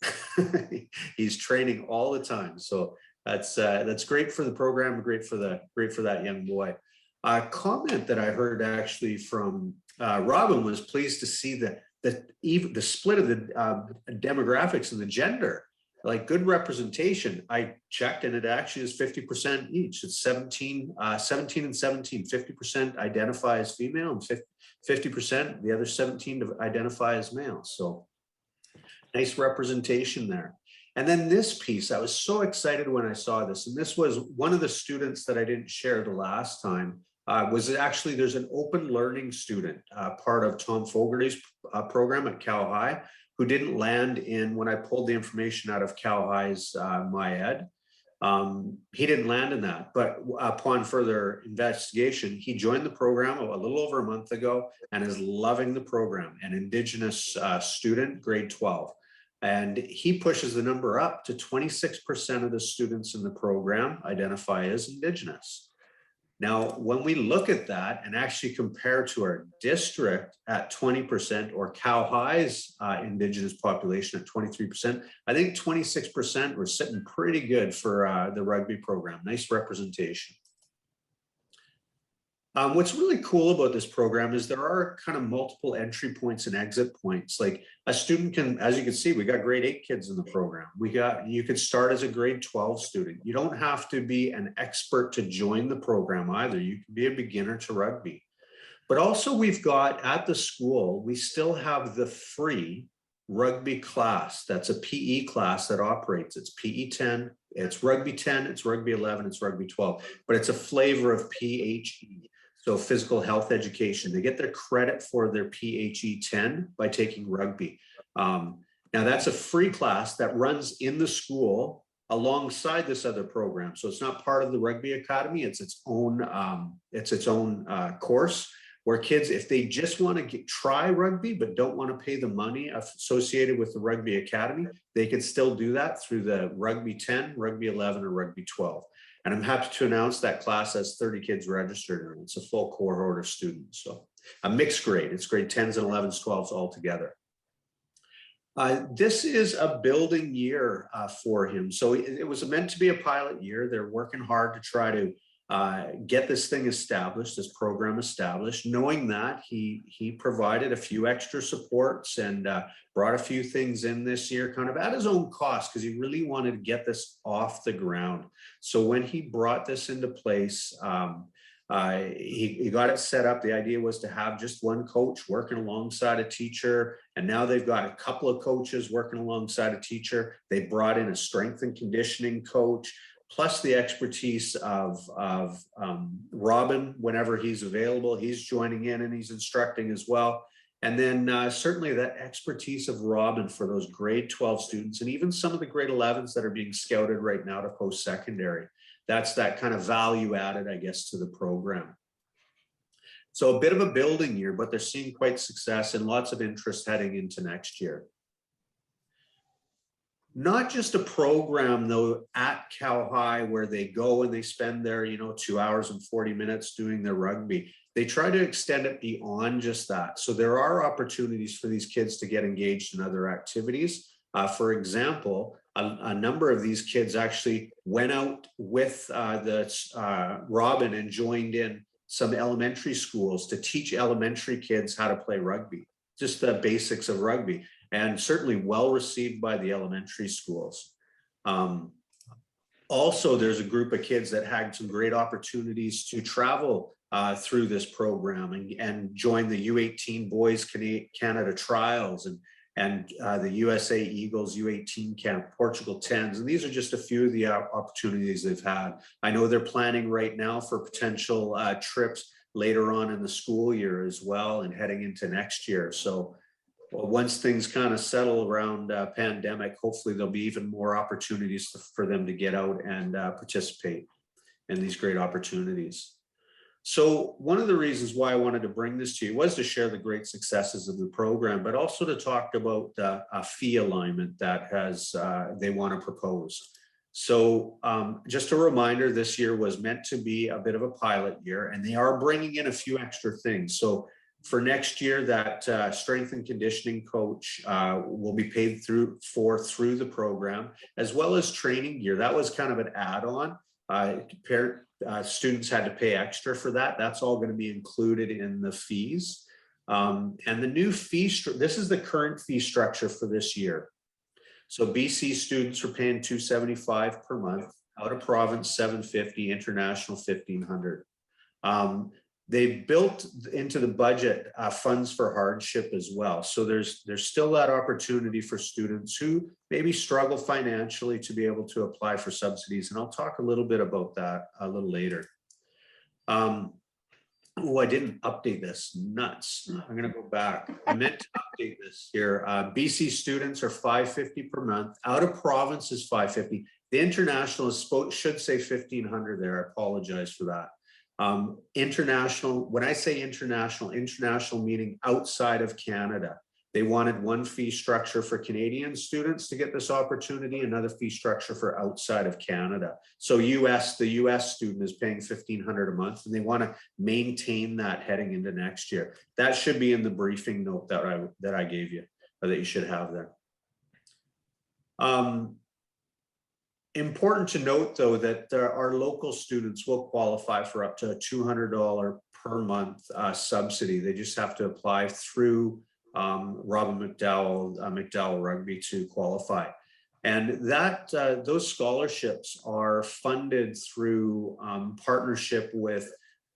He's training all the time. So that's great for the program, great for that young boy. A comment that I heard actually from Robin was pleased to see the split of the demographics and the gender, like good representation. I checked and it actually is 50% each. It's 17 and 17, 50% identify as female and 50% the other 17 to identify as male. So nice representation there. And then this piece, I was so excited when I saw this, and this was one of the students that I didn't share the last time. Was actually, there's an open learning student, part of Tom Fogarty's program at Cal High, who didn't land in, when I pulled the information out of Cal High's MyEd, he didn't land in that. But upon further investigation, he joined the program a little over a month ago and is loving the program. An Indigenous student, grade 12. And he pushes the number up to 26% of the students in the program identify as Indigenous. Now, when we look at that and actually compare to our district at 20% or Cal High's Indigenous population at 23%, I think 26% we're sitting pretty good for the rugby program. Nice representation. What's really cool about this program is there are kind of multiple entry points and exit points. Like a student can, as you can see, we got grade 8 kids in the program. You could start as a grade 12 student. You don't have to be an expert to join the program either. You can be a beginner to rugby. But also we've got at the school, we still have the free rugby class. That's a PE class that operates. It's PE 10, it's rugby 10, it's rugby 11, it's rugby 12, but it's a flavor of PHE. So physical health education. They get their credit for their PHE 10 by taking rugby. Now that's a free class that runs in the school alongside this other program. So it's not part of the Rugby Academy. It's its own course where kids, if they just want to try rugby but don't want to pay the money associated with the Rugby Academy, they can still do that through the Rugby 10, Rugby 11, or Rugby 12. And I'm happy to announce that class has 30 kids registered, and it's a full cohort of students. So a mixed grade, it's grade 10s and 11s, 12s all together. This is a building year for him. So it was meant to be a pilot year. They're working hard to try to get this thing established, this program established. Knowing that, he provided a few extra supports and brought a few things in this year kind of at his own cost because he really wanted to get this off the ground. So when he brought this into place, he got it set up. The idea was to have just one coach working alongside a teacher. And now they've got a couple of coaches working alongside a teacher. They brought in a strength and conditioning coach, plus the expertise of Robin whenever he's available. He's joining in and he's instructing as well. And then certainly that expertise of Robin for those grade 12 students and even some of the grade 11s that are being scouted right now to post-secondary. That's that kind of value added, I guess, to the program. So a bit of a building year, but they're seeing quite success and lots of interest heading into next year. Not just a program though at Cal High where they go and they spend their 2 hours and 40 minutes doing their rugby. They try to extend it beyond just that. So there are opportunities for these kids to get engaged in other activities. For example, a number of these kids actually went out with Robin and joined in some elementary schools to teach elementary kids how to play rugby, just the basics of rugby. And certainly well received by the elementary schools. Also, there's a group of kids that had some great opportunities to travel through this program and join the U18 Boys Canada Trials and the USA Eagles U18 camp, Portugal 10s. And these are just a few of the opportunities they've had. I know they're planning right now for potential trips later on in the school year as well and heading into next year. So once things kind of settle around pandemic, hopefully there'll be even more opportunities for them to get out and participate in these great opportunities. So one of the reasons why I wanted to bring this to you was to share the great successes of the program, but also to talk about a fee alignment that they want to propose. So just a reminder, this year was meant to be a bit of a pilot year, and they are bringing in a few extra things. So for next year, that strength and conditioning coach will be paid through the program, as well as training gear. That was kind of an add-on. Students had to pay extra for that. That's all going to be included in the fees. And the new fee, this is the current fee structure for this year. So BC students are paying $275 per month, out of province $750, international $1,500. They built into the budget funds for hardship as well. So there's still that opportunity for students who maybe struggle financially to be able to apply for subsidies. And I'll talk a little bit about that a little later. Oh, I didn't update this. Nuts. I'm going to go back. I meant to update this here. BC students are $550 per month. Out of province is $550. The international should say $1,500 there. I apologize for that. International, when I say international meaning outside of Canada, They wanted one fee structure for Canadian students to get this opportunity, another fee structure for outside of Canada. So the US student is paying $1,500 a month, and they want to maintain that heading into next year. That should be in the briefing note that I gave you, or that you should have there. Important to note, though, that our local students will qualify for up to a $200 per month subsidy. They just have to apply through Robin McDowell Rugby to qualify. And that those scholarships are funded through partnership with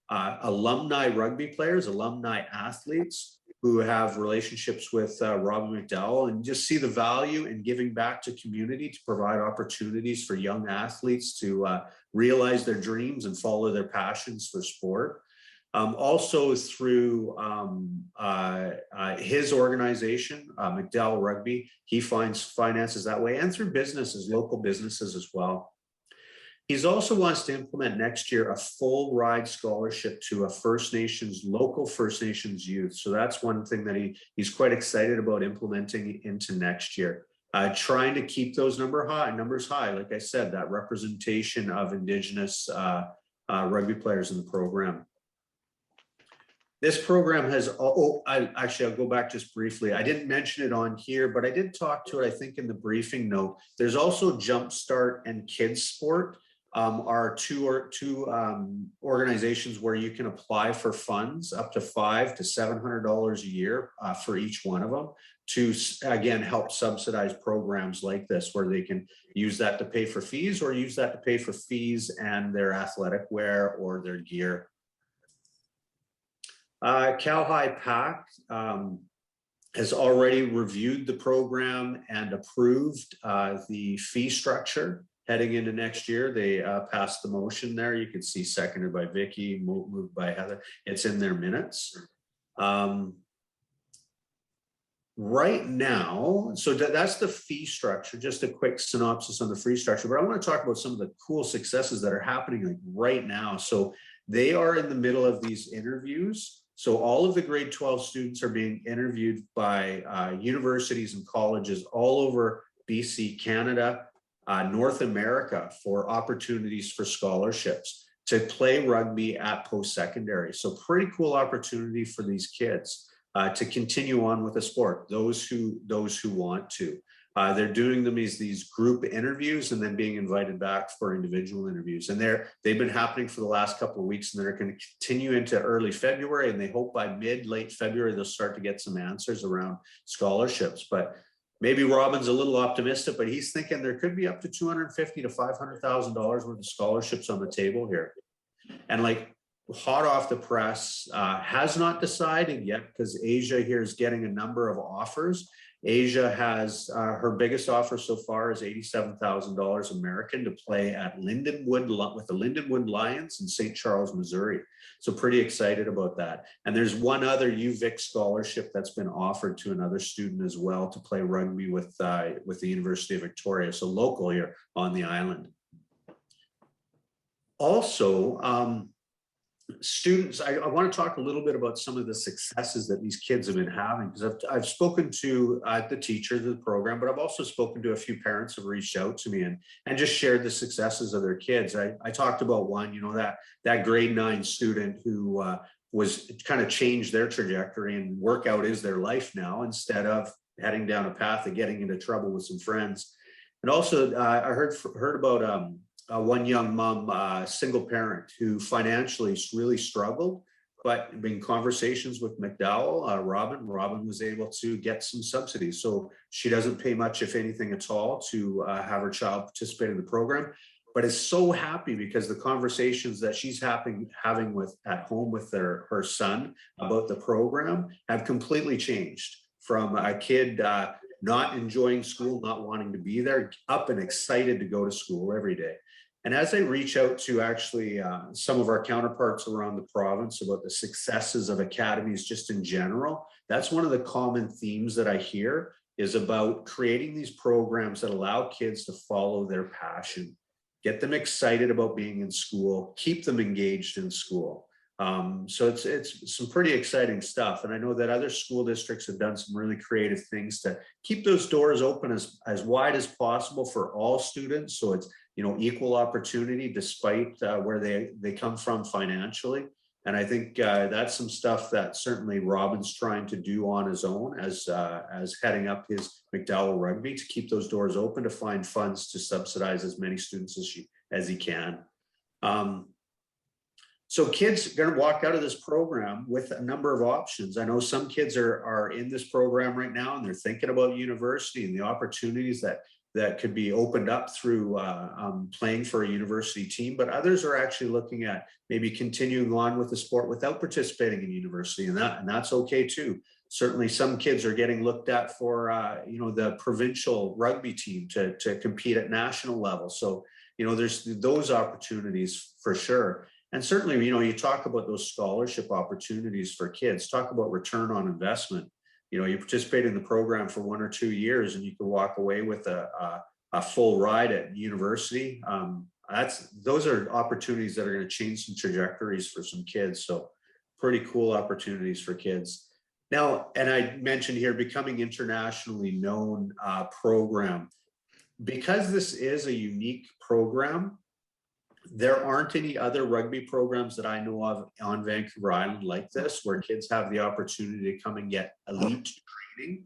alumni rugby players, alumni athletes who have relationships with Robin McDowell, and just see the value in giving back to community to provide opportunities for young athletes to realize their dreams and follow their passions for sport. Also through his organization, McDowell Rugby, he finances that way, and through businesses, local businesses as well. He's also wants to implement next year a full ride scholarship to local First Nations youth. So that's one thing that he's quite excited about implementing into next year. Trying to keep those numbers high. Like I said, that representation of Indigenous rugby players in the program. This program has, I'll go back just briefly. I didn't mention it on here, but I did talk to it, I think, in the briefing note. There's also Jumpstart and Kids Sport are two organizations where you can apply for funds up to $500 to $700 a year for each one of them to, again, help subsidize programs like this, where they can use that to pay for fees, or use that to pay for fees and their athletic wear or their gear. Cal High PAC has already reviewed the program and approved the fee structure heading into next year. They passed the motion there. You can see seconded by Vicky, moved by Heather. It's in their minutes. Right now, so that's the fee structure, just a quick synopsis on the fee structure, but I want to talk about some of the cool successes that are happening like right now. So they are in the middle of these interviews. So all of the grade 12 students are being interviewed by universities and colleges all over BC, Canada, North America, for opportunities for scholarships to play rugby at post-secondary. So pretty cool opportunity for these kids to continue on with the sport, those who want to. They're doing them as these group interviews and then being invited back for individual interviews. And they've been happening for the last couple of weeks, and they're going to continue into early February. And they hope by late February, they'll start to get some answers around scholarships. But maybe Robin's a little optimistic, but he's thinking there could be up to $250,000 to $500,000 worth of scholarships on the table here. And like hot off the press, has not decided yet, because Asia here is getting a number of offers. Asia has her biggest offer so far is $87,000 American to play at Lindenwood with the Lindenwood Lions in St. Charles, Missouri. So pretty excited about that. And there's one other UVic scholarship that's been offered to another student as well to play rugby with the University of Victoria. So local here on the island. Also, students, I want to talk a little bit about some of the successes that these kids have been having, because I've spoken to the teachers of the program, but I've also spoken to a few parents who have reached out to me and just shared the successes of their kids. I talked about one, that grade 9 student who was kind of changed their trajectory, and workout is their life now instead of heading down a path of getting into trouble with some friends. And also I heard about one young mom, single parent, who financially really struggled, but in conversations with McDowell, Robin was able to get some subsidies. So she doesn't pay much, if anything at all, to have her child participate in the program, but is so happy because the conversations that she's having at home with her son about the program have completely changed, from a kid not enjoying school, not wanting to be there, up and excited to go to school every day. And as I reach out to actually some of our counterparts around the province about the successes of academies just in general, that's one of the common themes that I hear, is about creating these programs that allow kids to follow their passion, get them excited about being in school, keep them engaged in school. So it's some pretty exciting stuff. And I know that other school districts have done some really creative things to keep those doors open as wide as possible for all students. So it's, you know, equal opportunity despite where they come from financially. And I think that's some stuff that certainly Robin's trying to do on his own as heading up his McDowell Rugby, to keep those doors open, to find funds to subsidize as many students as he can. So kids are going to walk out of this program with a number of options. I know some kids are in this program right now and they're thinking about university and the opportunities that could be opened up through playing for a university team, but others are actually looking at maybe continuing on with the sport without participating in university, and that's okay too. Certainly some kids are getting looked at for you know, the provincial rugby team to compete at national level. So, you know, there's those opportunities for sure. And certainly, you know, you talk about those scholarship opportunities for kids, talk about return on investment. You know, you participate in the program for 1 or 2 years and you can walk away with a full ride at university. Those are opportunities that are going to change some trajectories for some kids. So pretty cool opportunities for kids. Now, and I mentioned here, becoming internationally known program. Because this is a unique program, there aren't any other rugby programs that I know of on Vancouver Island like this, where kids have the opportunity to come and get elite training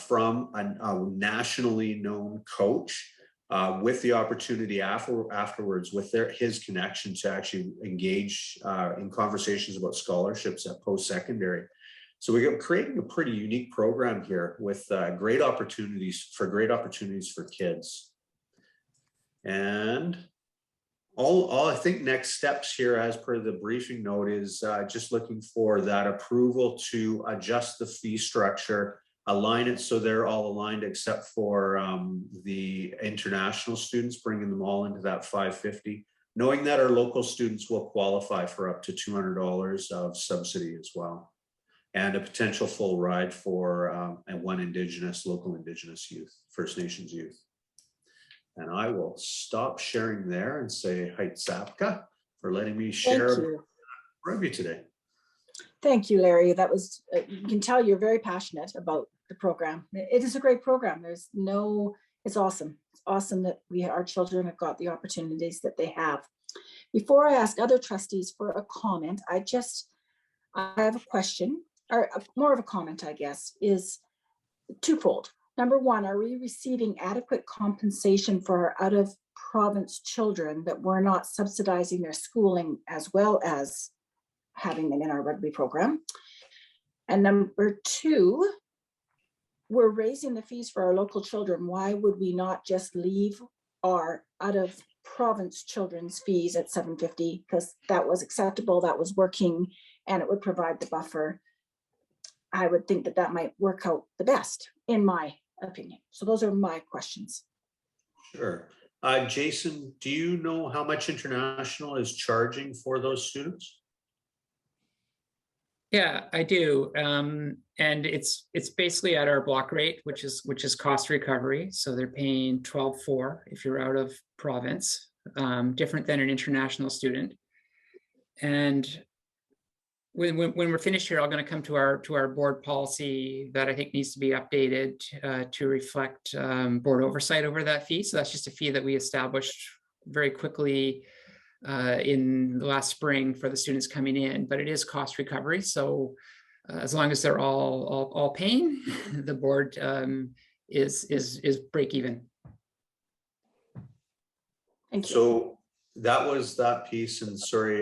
from a nationally known coach, with the opportunity afterwards with his connection to actually engage in conversations about scholarships at post-secondary. So we're creating a pretty unique program here with great opportunities for kids. And all I think next steps here, as per the briefing note, is just looking for that approval to adjust the fee structure, align it so they're all aligned except for the international students, bringing them all into that $550, knowing that our local students will qualify for up to $200 of subsidy as well, and a potential full ride for one local Indigenous youth, First Nations youth. And I will stop sharing there and say hi, Sapka, for letting me share rugby today. Thank you, Larry. That was, you can tell you're very passionate about the program. It is a great program. It's awesome. It's awesome that our children have got the opportunities that they have. Before I ask other trustees for a comment, I have a question, or more of a comment, I guess, is twofold. Number one, are we receiving adequate compensation for our out-of-province children that we're not subsidizing their schooling as well as having them in our rugby program? And number two, we're raising the fees for our local children. Why would we not just leave our out-of-province children's fees at $750? Because that was acceptable, that was working, and it would provide the buffer. I would think that might work out the best, in my opinion. So those are my questions. Sure. Jason, do you know how much international is charging for those students? Yeah, I do. And it's basically at our block rate, which is cost recovery. So they're paying 12.4 if you're out of province, different than an international student. And when we're finished here, I'm going to come to our board policy that I think needs to be updated to reflect board oversight over that fee. So that's just a fee that we established very quickly in the last spring for the students coming in, but it is cost recovery. So as long as they're all paying, the board is break even. Thank you. So that was that piece. And sorry,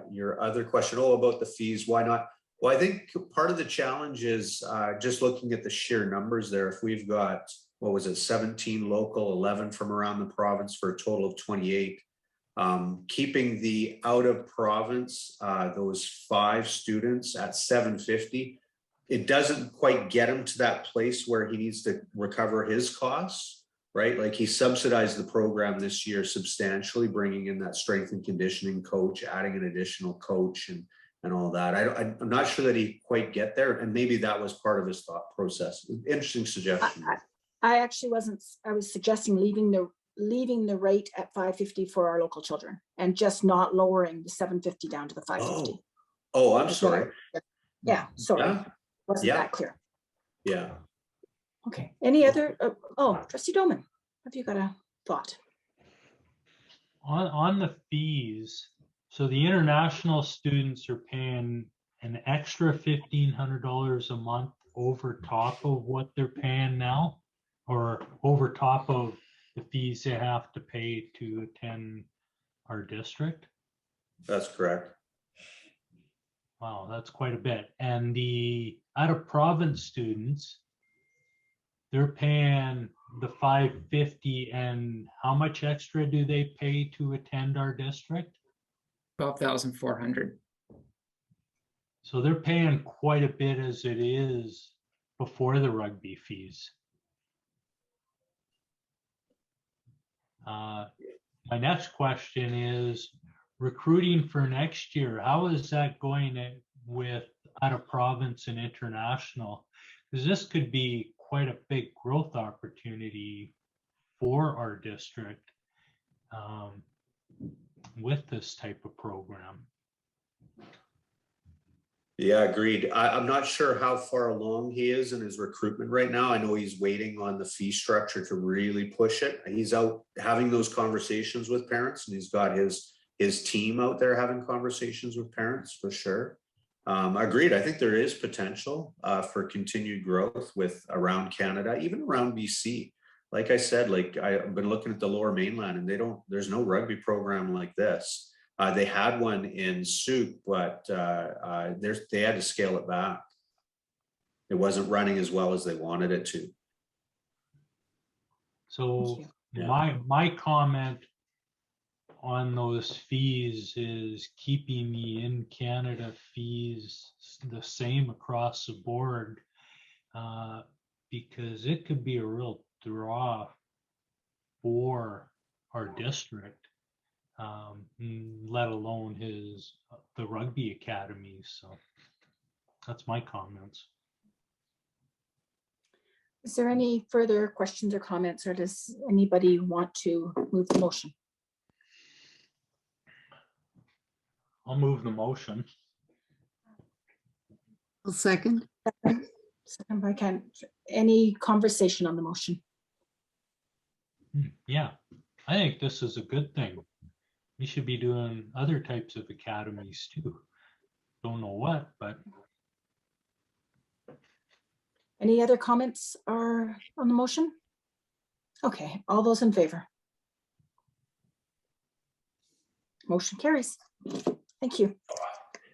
your other question, about the fees, why not? Well, I think part of the challenge is just looking at the sheer numbers there. If we've got, 17 local, 11 from around the province for a total of 28, keeping the out of province, those 5 students at $750, it doesn't quite get him to that place where he needs to recover his costs. Right, like he subsidized the program this year substantially, bringing in that strength and conditioning coach, adding an additional coach, and all that. I'm not sure that he quite get there, and maybe that was part of his thought process. Interesting suggestion. I actually wasn't. I was suggesting leaving the rate at $550 for our local children, and just not lowering the $750 down to the $550. Oh, I'm That's what I- sorry. Yeah, sorry, Yeah, wasn't Yeah. that clear. yeah. Okay, any other, oh, trustee Doman, have you got a thought? On the fees, so the international students are paying an extra $1,500 a month over top of what they're paying now, or over top of the fees they have to pay to attend our district. That's correct. Wow, that's quite a bit. And the out of province students, they're paying the $550, and how much extra do they pay to attend our district? 12,400. So they're paying quite a bit as it is before the rugby fees. My next question is recruiting for next year. How is that going with out of province and international? Because this could be quite a big growth opportunity for our district with this type of program. Yeah, agreed. I'm not sure how far along he is in his recruitment right now. I know he's waiting on the fee structure to really push it. He's out having those conversations with parents, and he's got his team out there having conversations with parents for sure. Agreed. I think there is potential for continued growth with around Canada, even around BC. Like I said, like I've been looking at the Lower Mainland, and there's no rugby program like this. They had one in Souk, but they had to scale it back. It wasn't running as well as they wanted it to. So Thank Yeah. my comment on those fees is keeping the in Canada fees the same across the board, because it could be a real draw for our district, let alone the rugby academy. So that's my comments. Is there any further questions or comments, or does anybody want to move the motion? I'll move the motion. I'll second. Second by Ken. Any conversation on the motion? Yeah, I think this is a good thing. We should be doing other types of academies too. Don't know what, but Any other comments are on the motion? Okay, all those in favor? Motion carries. Thank you.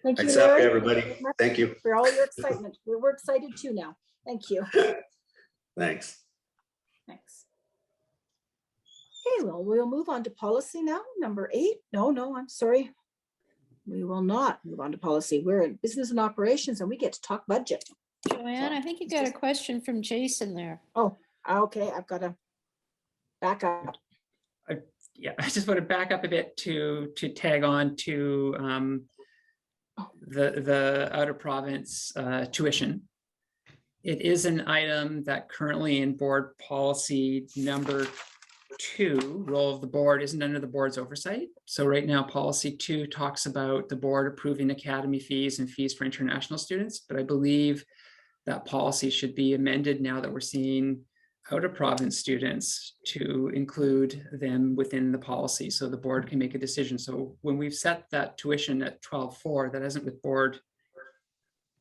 Thank you, Thanks, up, Larry, everybody. Thank you. for all your excitement. We're excited too now. Thank you. Thanks. Thanks. Okay, well, we'll move on to policy now, number 8. No, I'm sorry. We will not move on to policy. We're in business and operations, and we get to talk budget. Joanne, I think you got a question from Jason there. Oh, okay, I've got to back up. Yeah, I just want to back up a bit to tag on to the out of province tuition. It is an item that currently in board policy number 2, role of the board, isn't under the board's oversight. So right now, policy 2 talks about the board approving academy fees and fees for international students, but I believe that policy should be amended now that we're seeing out of province students to include them within the policy so the board can make a decision. So when we've set that tuition at 12.4, that isn't with board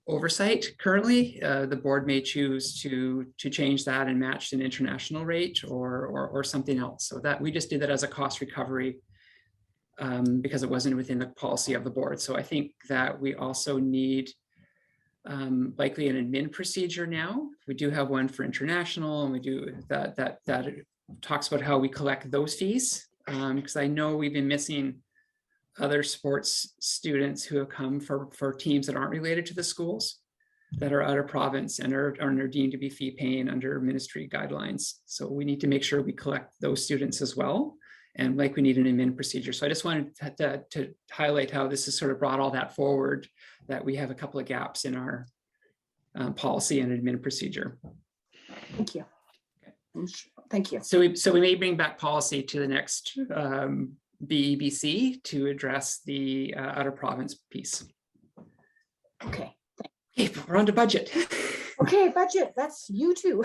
oversight currently. The board may choose to change that and match an international rate or something else. So that we just did that as a cost recovery because it wasn't within the policy of the board. So I think that we also need likely an admin procedure now. We do have one for international, and we do that talks about how we collect those fees, because I know we've been missing other sports students who have come for teams that aren't related to the schools that are out of province and are deemed to be fee paying under ministry guidelines. So we need to make sure we collect those students as well. And like we need an admin procedure. So I just wanted to highlight how this has sort of brought all that forward, that we have a couple of gaps in our policy and admin procedure. Thank you. Thank you. So we may bring back policy to the next BEBC to address the out of province piece. Okay, Okay, we're on to budget. okay, budget, that's you too.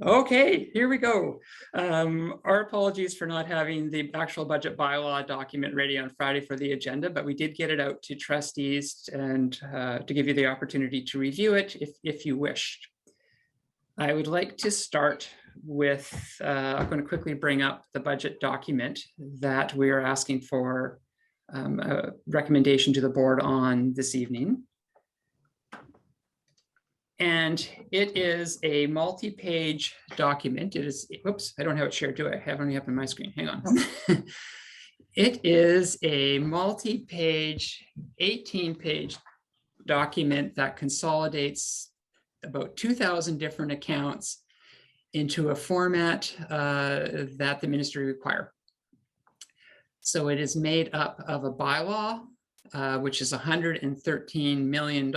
Okay, here we go. Our apologies for not having the actual budget bylaw document ready on Friday for the agenda, but we did get it out to trustees and to give you the opportunity to review it if you wished. I would like to start with, I'm going to quickly bring up the budget document that we are asking for a recommendation to the board on this evening. And it is a multi-page document. It is, whoops, I don't have it shared, do I? I have it only up on my screen, hang on. It is a multi-page, 18-page document that consolidates about 2,000 different accounts into a format that the ministry require. So it is made up of a bylaw, which is $113 million.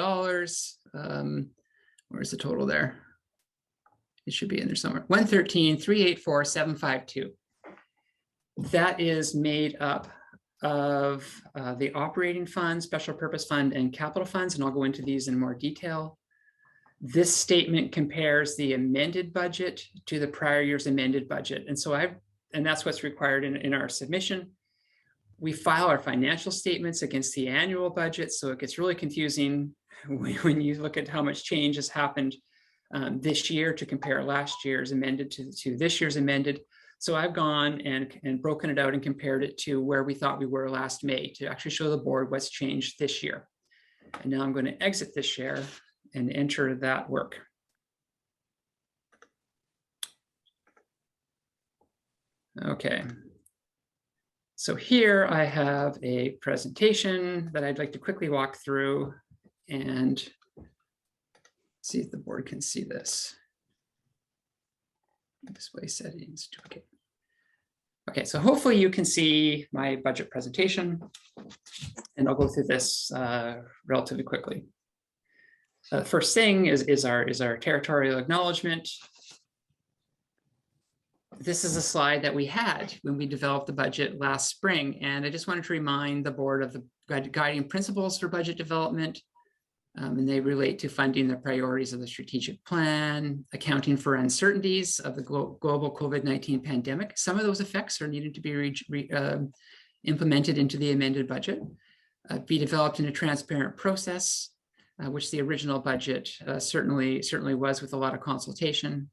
Where's the total there? It should be in there somewhere. 113,384,752. That is made up of the operating fund, special purpose fund, and capital funds, and I'll go into these in more detail. This statement compares the amended budget to the prior year's amended budget. And so and that's what's required in our submission. We file our financial statements against the annual budget, so it gets really confusing when you look at how much change has happened this year to compare last year's amended to this year's amended. So I've gone and broken it out and compared it to where we thought we were last May to actually show the board what's changed this year. And now I'm going to exit this share and enter that work. Okay. So here I have a presentation that I'd like to quickly walk through and see if the board can see this. Display settings. Okay, so hopefully you can see my budget presentation, and I'll go through this relatively quickly. First thing is our territorial acknowledgement. This is a slide that we had when we developed the budget last spring, and I just wanted to remind the board of the guiding principles for budget development. And they relate to funding the priorities of the strategic plan, accounting for uncertainties of the global COVID-19 pandemic. Some of those effects are needed to be implemented into the amended budget, be developed in a transparent process, which the original budget certainly was, with a lot of consultation,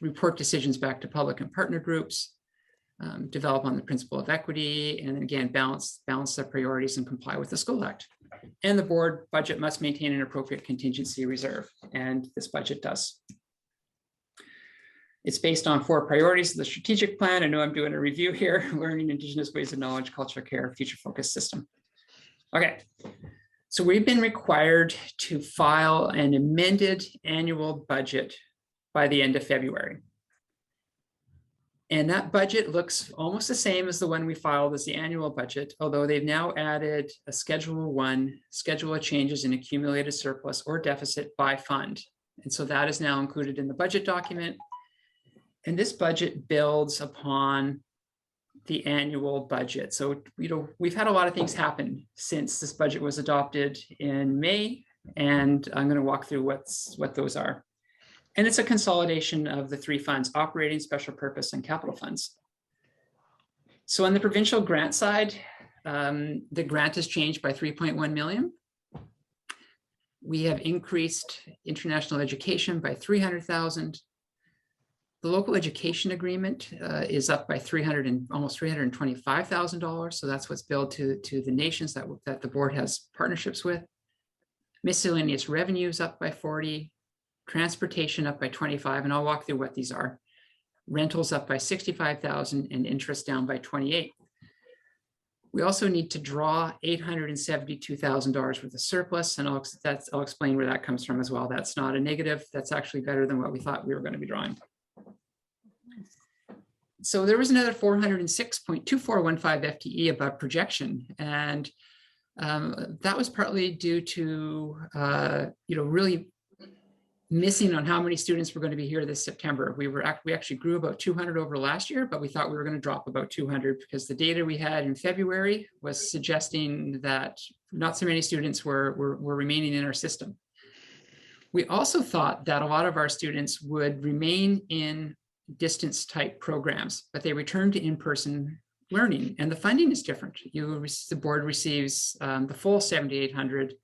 report decisions back to public and partner groups, develop on the principle of equity, and again, balance the priorities and comply with the School Act. And the board budget must maintain an appropriate contingency reserve, and this budget does. It's based on 4 priorities of the strategic plan. I know I'm doing a review here: learning, Indigenous ways of knowledge, culture, care, future focused system. Okay, so we've been required to file an amended annual budget by the end of February. And that budget looks almost the same as the one we filed as the annual budget, although they've now added a Schedule 1, schedule of changes in accumulated surplus or deficit by fund. And so that is now included in the budget document. And this budget builds upon the annual budget. So, we've had a lot of things happen since this budget was adopted in May, and I'm going to walk through what those are. And it's a consolidation of the 3 funds: operating, special purpose, and capital funds. So on the provincial grant side, the grant has changed by 3.1 million. We have increased international education by 300,000. The local education agreement is up by almost $325,000. So that's what's billed to the nations that the board has partnerships with. Miscellaneous revenues up by 40. Transportation up by 25, and I'll walk through what these are. Rentals up by 65,000 and interest down by 28. We also need to draw $872,000 worth of surplus, and I'll explain where that comes from as well. That's not a negative. That's actually better than what we thought we were going to be drawing. So there was another 406.2415 FTE above projection, and that was partly due to really missing on how many students were going to be here this September. We actually grew about 200 over last year, but we thought we were going to drop about 200 because the data we had in February was suggesting that not so many students were remaining in our system. We also thought that a lot of our students would remain in distance type programs, but they returned to in-person learning, and the funding is different. The board receives the full 7,800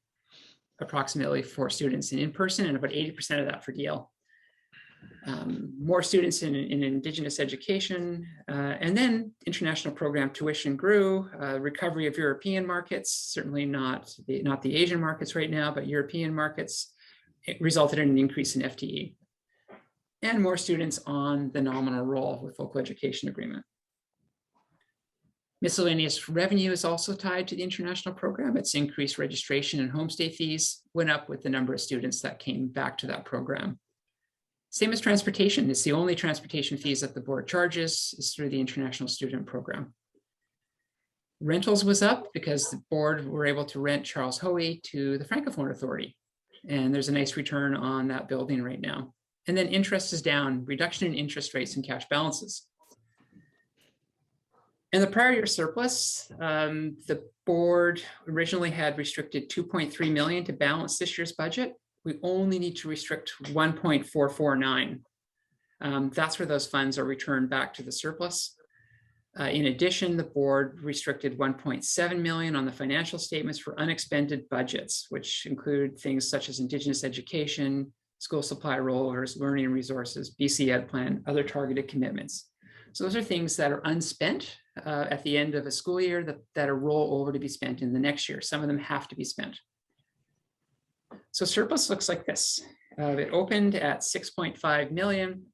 approximately for students in person and about 80% of that for DL. More students in Indigenous education, and then international program tuition grew. Recovery of European markets, certainly not the Asian markets right now, but European markets, it resulted in an increase in FTE. And more students on the nominal roll with local education agreement. Miscellaneous revenue is also tied to the international program. Its increased registration and homestay fees went up with the number of students that came back to that program. Same as transportation. It's the only transportation fees that the board charges is through the international student program. Rentals was up because the board were able to rent Charles Hoey to the Francophone Authority. And there's a nice return on that building right now. And then interest is down, reduction in interest rates and cash balances. And the prior year surplus, the board originally had restricted 2.3 million to balance this year's budget. We only need to restrict 1.449. That's where those funds are returned back to the surplus. In addition, the board restricted 1.7 million on the financial statements for unexpended budgets, which include things such as Indigenous education, school supply rollovers, learning resources, BC Ed Plan, other targeted commitments. So those are things that are unspent at the end of a school year that are roll over to be spent in the next year. Some of them have to be spent. So surplus looks like this. It opened at 6.5 million.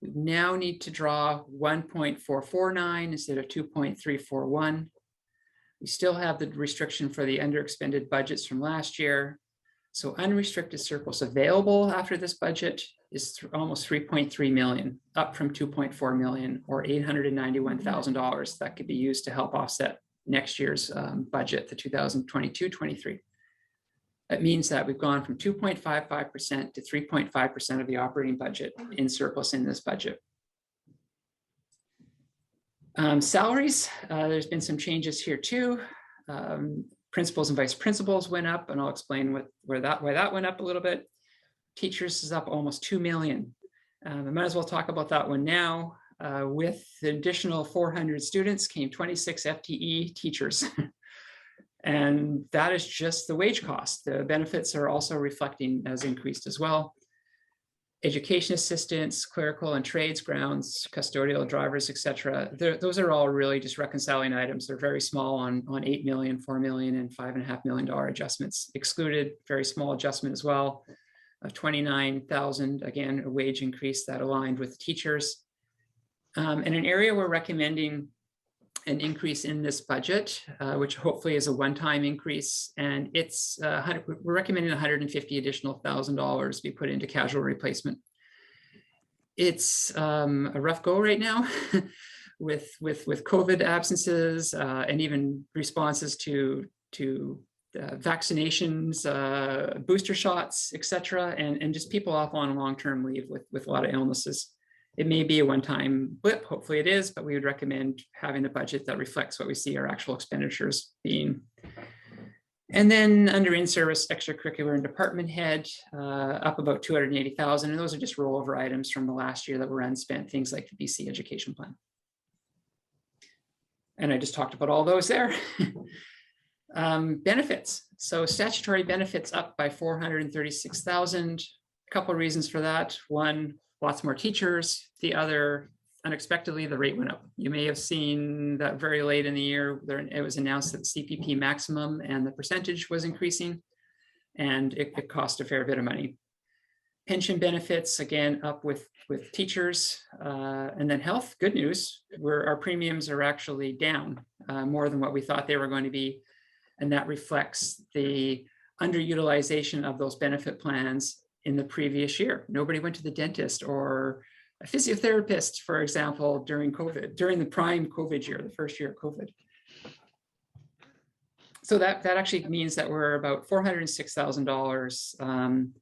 We now need to draw 1.449 instead of 2.341. We still have the restriction for the underexpended budgets from last year. So unrestricted surplus available after this budget is almost 3.3 million, up from 2.4 million or $891,000 that could be used to help offset next year's budget, the 2022-23. That means that we've gone from 2.55% to 3.5% of the operating budget in surplus in this budget. Salaries, there's been some changes here too. Principals and vice principals went up, and I'll explain why that went up a little bit. Teachers is up almost 2 million. I might as well talk about that one now. With the additional 400 students came 26 FTE teachers. And that is just the wage cost. The benefits are also reflecting as increased as well. Education assistants, clerical and trades, grounds, custodial drivers, etc. Those are all really just reconciling items. They're very small on 8 million, 4 million, and $5.5 million adjustments. Excluded, very small adjustment as well of 29,000. Again, a wage increase that aligned with teachers. And an area we're recommending an increase in this budget, which hopefully is a one-time increase, and it's we're recommending $150,000 additional be put into casual replacement. It's a rough go right now with COVID absences and even responses to vaccinations, booster shots, etc., and just people off on long-term leave with a lot of illnesses. It may be a one-time blip, hopefully it is, but we would recommend having a budget that reflects what we see our actual expenditures being. And then under in-service, extracurricular and department head, up about 280,000, and those are just rollover items from the last year that were unspent, things like the BC education plan. And I just talked about all those there. Benefits. So statutory benefits up by 436,000. A couple of reasons for that. One, lots more teachers. The other, unexpectedly, the rate went up. You may have seen that very late in the year, it was announced that CPP maximum and the percentage was increasing, and it cost a fair bit of money. Pension benefits, again, up with teachers. And then health, good news, our premiums are actually down more than what we thought they were going to be. And that reflects the underutilization of those benefit plans in the previous year. Nobody went to the dentist or a physiotherapist, for example, during COVID, during the prime COVID year, the first year of COVID. So that actually means that we're about $406,000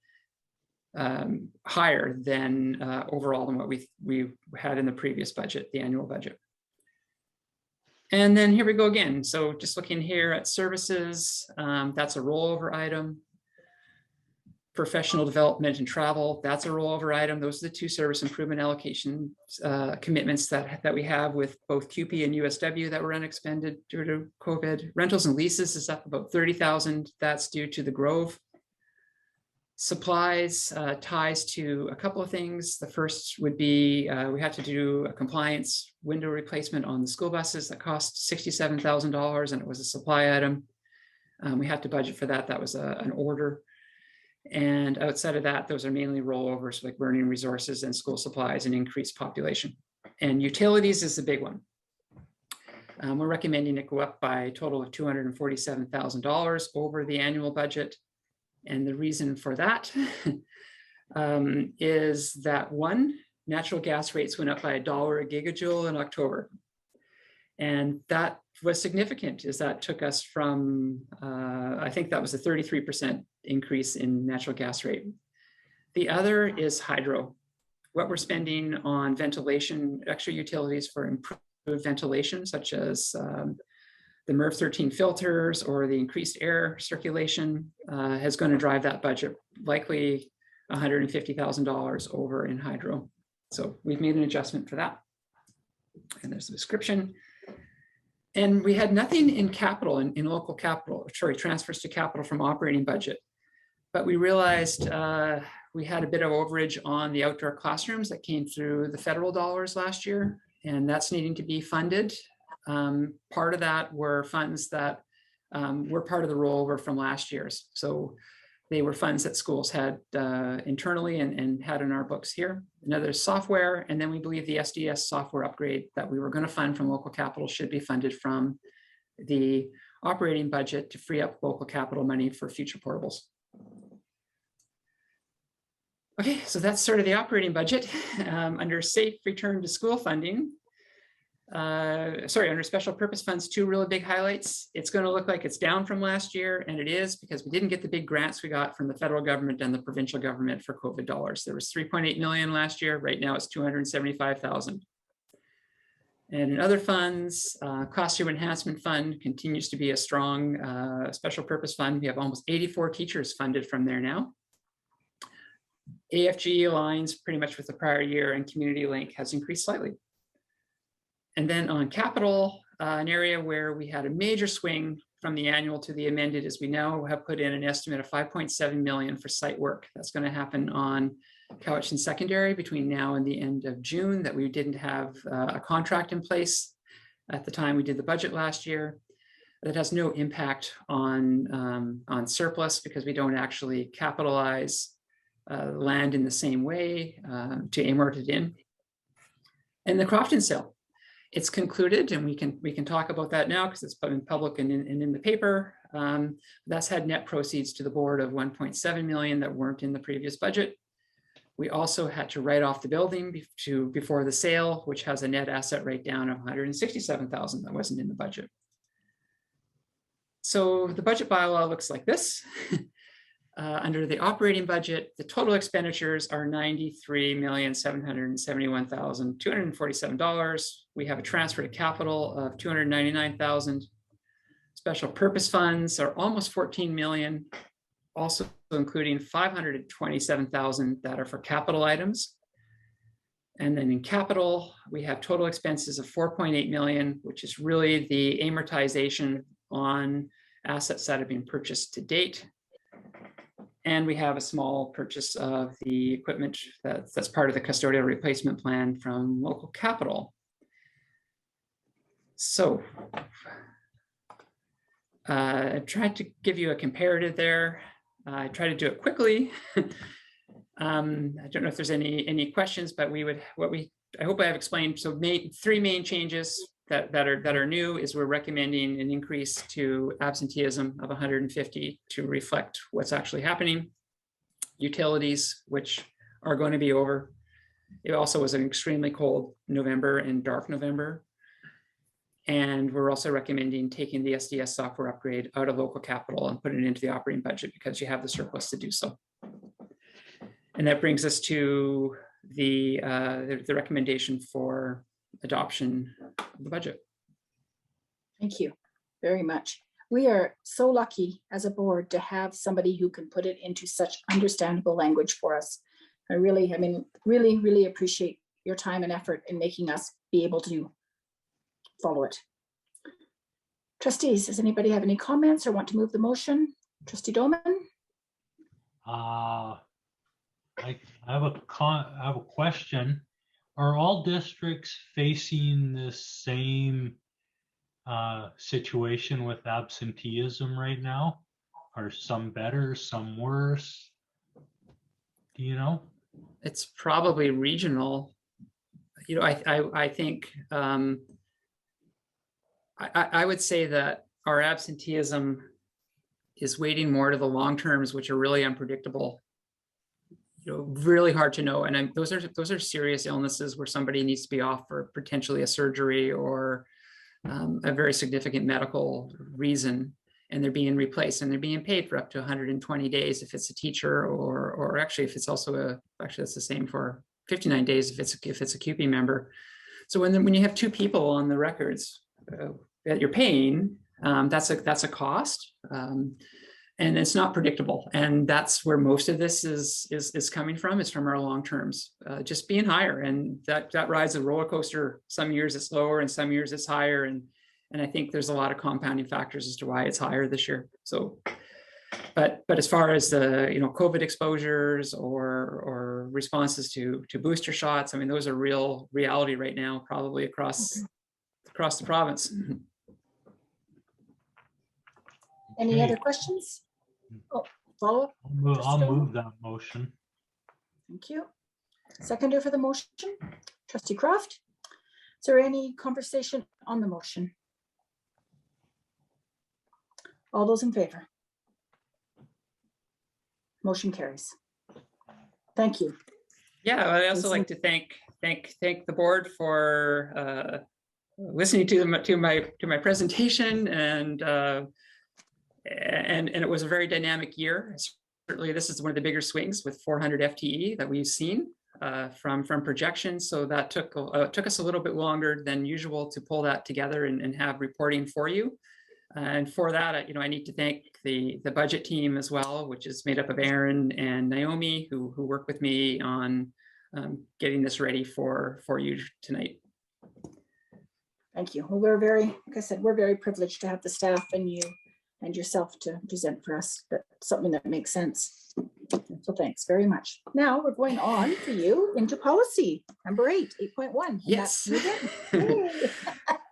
higher than overall than what we had in the previous budget, the annual budget. And then here we go again. So just looking here at services, that's a rollover item. Professional development and travel, that's a rollover item. Those are the two service improvement allocation commitments that we have with both QP and USW that were unexpended due to COVID. Rentals and leases is up about 30,000. That's due to the Grove. Supplies ties to a couple of things. The first would be we had to do a compliance window replacement on the school buses that cost $67,000, and it was a supply item. We had to budget for that. That was an order. And outside of that, those are mainly rollovers like burning resources and school supplies and increased population. And utilities is the big one. We're recommending it go up by a total of $247,000 over the annual budget. And the reason for that is that one, natural gas rates went up by $1 a gigajoule in October. And that was significant, as that took us from, I think that was a 33% increase in natural gas rate. The other is hydro. What we're spending on ventilation, extra utilities for improved ventilation, such as the MERV 13 filters or the increased air circulation is going to drive that budget likely $150,000 over in hydro. So we've made an adjustment for that. And there's the description. And we had nothing in capital, in local capital, sorry, transfers to capital from operating budget. But we realized we had a bit of overage on the outdoor classrooms that came through the federal dollars last year, and that's needing to be funded. Part of that were funds that were part of the rollover from last year's. So they were funds that schools had internally and had in our books here. Another software, and then we believe the SDS software upgrade that we were going to fund from local capital should be funded from the operating budget to free up local capital money for future portables. Okay, so that's sort of the operating budget. Under safe return to school funding, under special purpose funds, two really big highlights. It's going to look like it's down from last year, and it is because we didn't get the big grants we got from the federal government and the provincial government for COVID dollars. There was 3.8 million last year. Right now it's 275,000. And in other funds, classroom enhancement fund continues to be a strong special purpose fund. We have almost 84 teachers funded from there now. AFG aligns pretty much with the prior year, and Community Link has increased slightly. And then on capital, an area where we had a major swing from the annual to the amended is we now have put in an estimate of 5.7 million for site work. That's going to happen on Cowichan Secondary between now and the end of June, that we didn't have a contract in place at the time we did the budget last year. That has no impact on surplus because we don't actually capitalize land in the same way to amort it in. And the Crofton sale. It's concluded, and we can talk about that now because it's been public and in the paper. That's had net proceeds to the board of 1.7 million that weren't in the previous budget. We also had to write off the building before the sale, which has a net asset write down of 167,000 that wasn't in the budget. So the budget bylaw looks like this. Under the operating budget, the total expenditures are $93,771,247. We have a transfer to capital of $299,000. Special purpose funds are almost 14 million, also including 527,000 that are for capital items. And then in capital, we have total expenses of 4.8 million, which is really the amortization on assets that have been purchased to date. And we have a small purchase of the equipment that's part of the custodial replacement plan from local capital. So I tried to give you a comparative there. I tried to do it quickly. I don't know if there's any questions, but I hope I have explained. So three main changes that are new is we're recommending an increase to absenteeism of 150 to reflect what's actually happening. Utilities, which are going to be over. It also was an extremely cold November and dark November. And we're also recommending taking the SDS software upgrade out of local capital and putting it into the operating budget because you have the surplus to do so. And that brings us to the recommendation for adoption of the budget. Thank you very much. We are so lucky as a board to have somebody who can put it into such understandable language for us. Really appreciate your time and effort in making us be able to follow it. Trustees, does anybody have any comments or want to move the motion? Trustee Dolman? I have a question. Are all districts facing the same situation with absenteeism right now? Are some better, some worse? Do you know? It's probably regional. You know, I think I would say that our absenteeism is weighting more to the long terms, which are really unpredictable. You know, really hard to know. And those are serious illnesses where somebody needs to be off for potentially a surgery or a very significant medical reason, and they're being replaced and they're being paid for up to 120 days if it's a teacher, or actually if it's also actually that's the same for 59 days if it's a QP member. So when you have two people on the records that you're paying, that's a cost. And it's not predictable, and that's where most of this is coming from. It's from our long terms just being higher, and that rides a roller coaster. Some years it's lower, and some years it's higher, and I think there's a lot of compounding factors as to why it's higher this year. So, but as far as the COVID exposures or responses to booster shots, I mean those are real reality right now, probably across the province. Any other questions? Oh, follow up? I'll move that motion. Thank you. Seconder for the motion, Trustee Croft. Is there any conversation on the motion? All those in favor? Motion carries. Thank you. Yeah, I'd also like to thank the board for listening to my presentation, and it was a very dynamic year. Certainly, this is one of the bigger swings with 400 FTE that we've seen from projections. So that took us a little bit longer than usual to pull that together and have reporting for you. And for that, I need to thank the budget team as well, which is made up of Aaron and Naomi, who work with me on getting this ready for you tonight. Thank you. Well, we're very, like I said, we're very privileged to have the staff and you and yourself to present for us, but something that makes sense. So thanks very much. Now we're going on for you into policy number 8.1. Yes.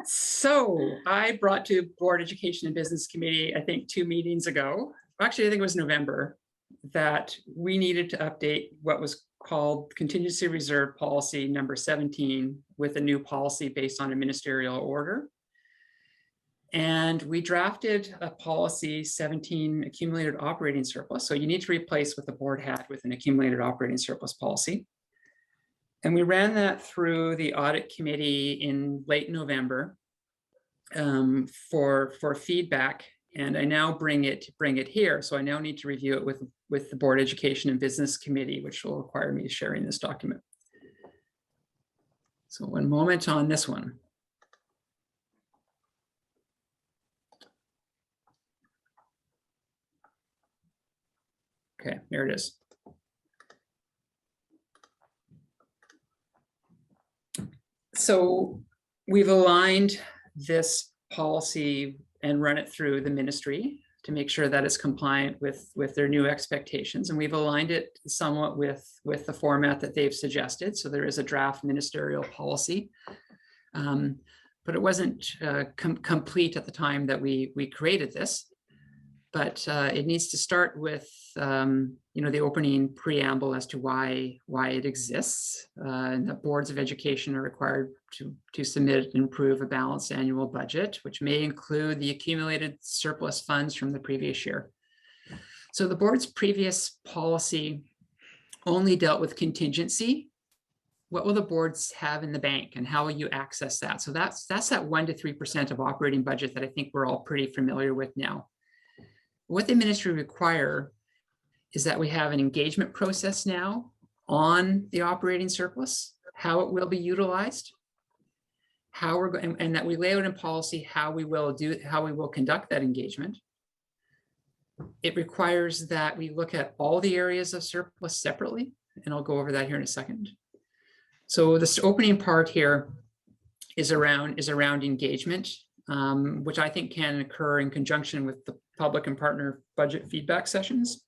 So I brought to Board Education and Business Committee, I think 2 meetings ago, actually I think it was November, that we needed to update what was called Contingency Reserve Policy number 17 with a new policy based on a ministerial order. And we drafted a policy 17 accumulated operating surplus. So you need to replace what the board had with an accumulated operating surplus policy. And we ran that through the audit committee in late November for feedback. And I now bring it here. So I now need to review it with the Board Education and Business Committee, which will require me sharing this document. So one moment on this one. Okay, there it is. So we've aligned this policy and run it through the ministry to make sure that it's compliant with their new expectations. And we've aligned it somewhat with the format that they've suggested. So there is a draft ministerial policy, but it wasn't complete at the time that we created this. But it needs to start with, the opening preamble as to why it exists. And that boards of education are required to submit and approve a balanced annual budget, which may include the accumulated surplus funds from the previous year. So the board's previous policy only dealt with contingency. What will the boards have in the bank and how will you access that? So that's that 1 to 3% of operating budget that I think we're all pretty familiar with now. What the ministry require is that we have an engagement process now on the operating surplus, how it will be utilized, how we're going, and that we lay out in policy how we will conduct that engagement. It requires that we look at all the areas of surplus separately, and I'll go over that here in a second. So this opening part here is around engagement, which I think can occur in conjunction with the public and partner budget feedback sessions,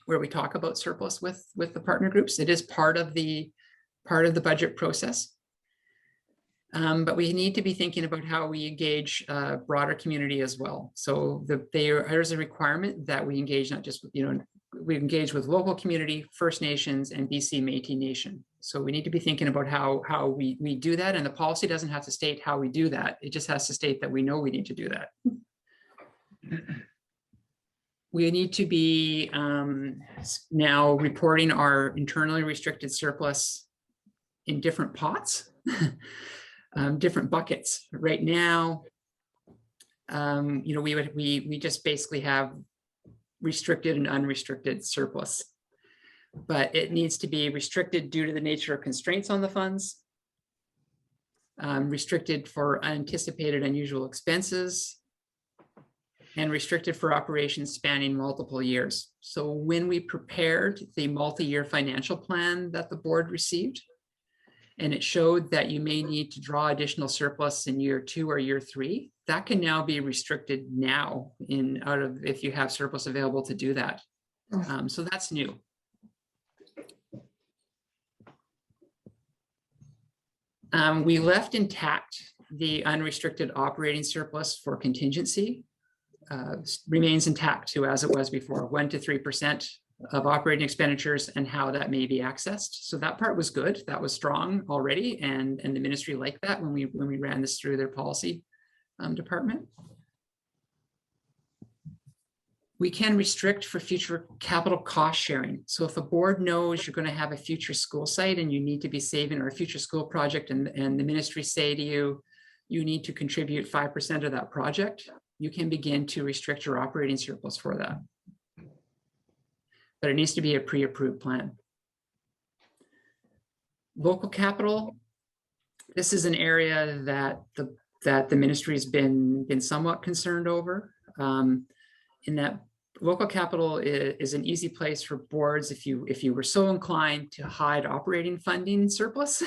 where we talk about surplus with the partner groups. It is part of the budget process. But we need to be thinking about how we engage broader community as well. So there's a requirement that we engage not just, we engage with local community, First Nations, and BC Métis Nation. So we need to be thinking about how we do that. And the policy doesn't have to state how we do that. It just has to state that we know we need to do that. We need to be now reporting our internally restricted surplus in different pots. Different buckets. Right now, we just basically have restricted and unrestricted surplus, but it needs to be restricted due to the nature of constraints on the funds, restricted for unanticipated unusual expenses, and restricted for operations spanning multiple years. So when we prepared the multi-year financial plan that the board received, and it showed that you may need to draw additional surplus in year 2 or year 3, that can now be restricted now if you have surplus available to do that. So that's new. We left intact the unrestricted operating surplus for contingency, remains intact to as it was before, 1 to 3% of operating expenditures and how that may be accessed. So that part was good. That was strong already. And the ministry liked that when we ran this through their policy department. We can restrict for future capital cost sharing. So if a board knows you're going to have a future school site and you need to be saving, or a future school project, and the ministry say to you, you need to contribute 5% of that project, you can begin to restrict your operating surplus for that. But it needs to be a pre-approved plan. Local capital, this is an area that the ministry has been somewhat concerned over, in that local capital is an easy place for boards if you were so inclined to hide operating funding surplus.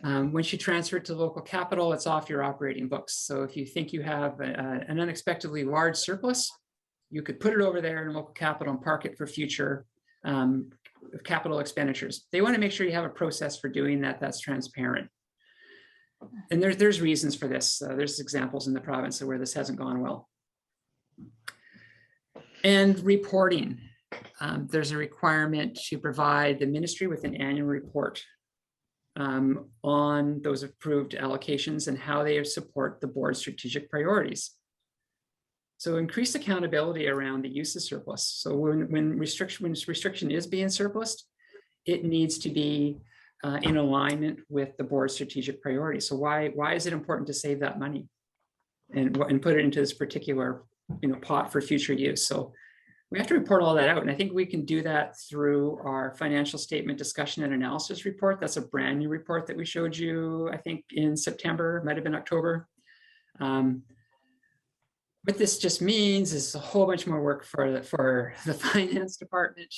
Once you transfer it to local capital, it's off your operating books. So if you think you have an unexpectedly large surplus, you could put it over there in local capital and park it for future capital expenditures. They want to make sure you have a process for doing that that's transparent. And there's reasons for this. There's examples in the province where this hasn't gone well. And reporting. There's a requirement to provide the ministry with an annual report on those approved allocations and how they support the board's strategic priorities. So increased accountability around the use of surplus. So when restriction is being surplused, it needs to be in alignment with the board's strategic priorities. So why is it important to save that money and put it into this particular pot for future use? So we have to report all that out, and I think we can do that through our financial statement discussion and analysis report. That's a brand new report that we showed you, I think, in September, might have been October. What this just means is a whole bunch more work for the finance department.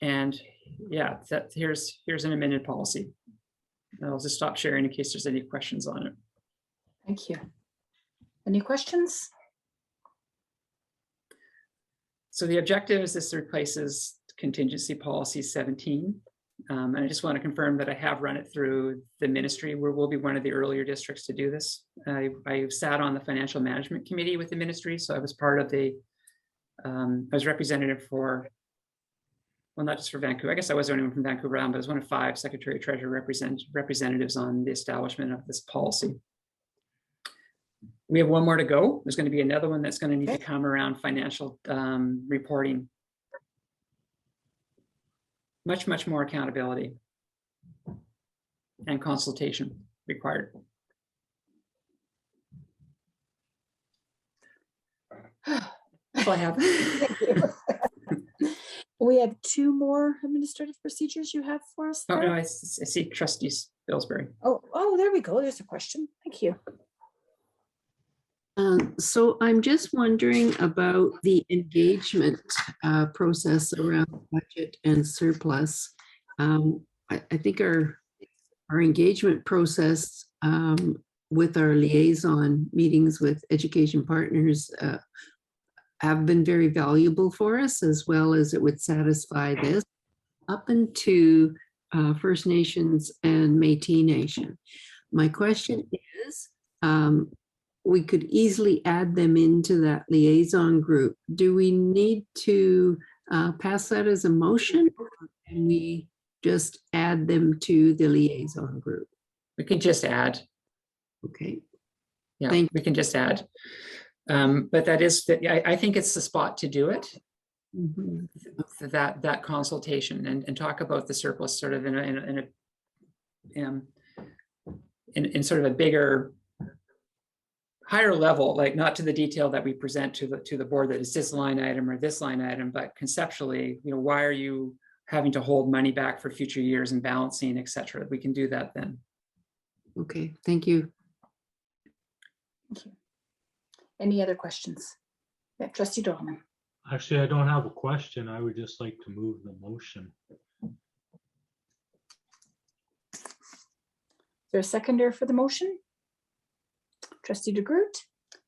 And yeah, here's an amended policy. I'll just stop sharing in case there's any questions on it. Thank you. Any questions? So the objective is this replaces contingency policy 17. And I just want to confirm that I have run it through the ministry, where we'll be one of the earlier districts to do this. I sat on the financial management committee with the ministry, so I was part of I was representative for, well, not just for Vancouver. I guess I wasn't anyone from Vancouver Island, but I was one of 5 Secretary Treasurer representatives on the establishment of this policy. We have one more to go. There's going to be another one that's going to need to come around financial reporting. Much more accountability and consultation required. That's all I have. Thank you. We have two more administrative procedures you have for us Oh, no, there. I see trustee Spilsbury. Oh, there we go. There's a question. Thank you. So I'm just wondering about the engagement process around budget and surplus. I think our engagement process with our liaison meetings with education partners have been very valuable for us, as well as it would satisfy this up into First Nations and Métis Nation. My question is, we could easily add them into that liaison group. Do we need to pass that as a motion, or can we just add them to the liaison group? We can just add. Okay. Yeah, Thank we can just add. But that is, I think it's the spot to do it. Mhm. That consultation and talk about the surplus sort of in sort of a bigger, higher level, like not to the detail that we present to the board that it's this line item or this line item, but conceptually, why are you having to hold money back for future years and balancing, et cetera? We can do that then. Okay, thank you. Thank you. Any other questions? Yeah, trustee Dolan. Actually, I don't have a question. I would just like to move the motion. Is there a seconder for the motion? Trustee de Groot,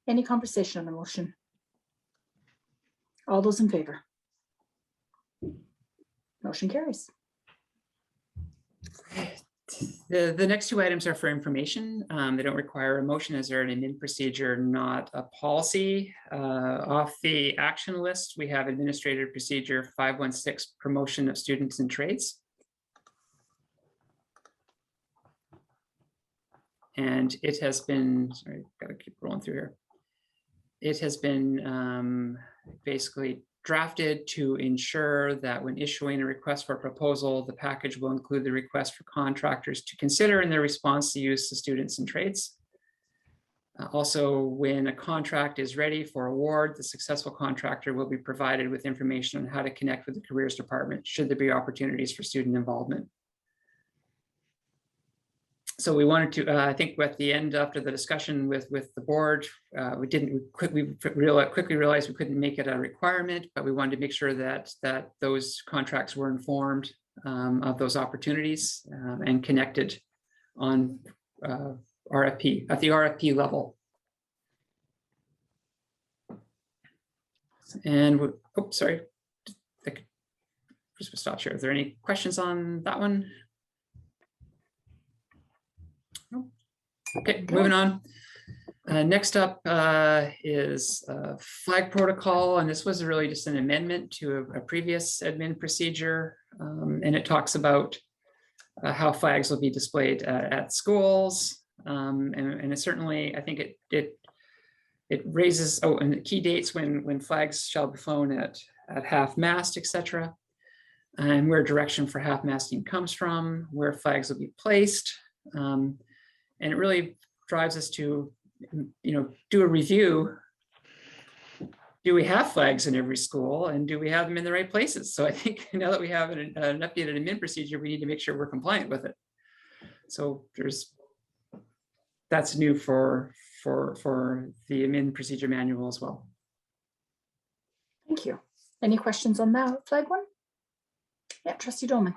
any conversation on the motion? All those in favor? Motion carries. The next two items are for information. They don't require a motion as they're an admin procedure, not a policy. Off the action list, we have Administrative Procedure 516, promotion of students in trades. And it has been, sorry, gotta keep rolling through here. It has been basically drafted to ensure that when issuing a request for a proposal, the package will include the request for contractors to consider in their response to use the students in trades. Also, when a contract is ready for award, the successful contractor will be provided with information on how to connect with the careers department should there be opportunities for student involvement. So we wanted to, I think at the end, after the discussion with the board, we quickly realized we couldn't make it a requirement, but we wanted to make sure that those contracts were informed of those opportunities and connected on RFP, at the RFP level. And, oh, sorry, just stop here. Are there any questions on that one? Okay, moving on. Next up is flag protocol, and this was really just an amendment to a previous admin procedure, and it talks about how flags will be displayed at schools, and it certainly, I think it raises, oh, and the key dates when flags shall be flown at half-mast, etc., and where direction for half-masting comes from, where flags will be placed. And it really drives us to, do a review. Do we have flags in every school, and do we have them in the right places? So I think now that we have an updated admin procedure, we need to make sure we're compliant with it. So that's new for the admin procedure manual as well. Thank you. Any questions on that flag one? Yeah, trustee Dolman.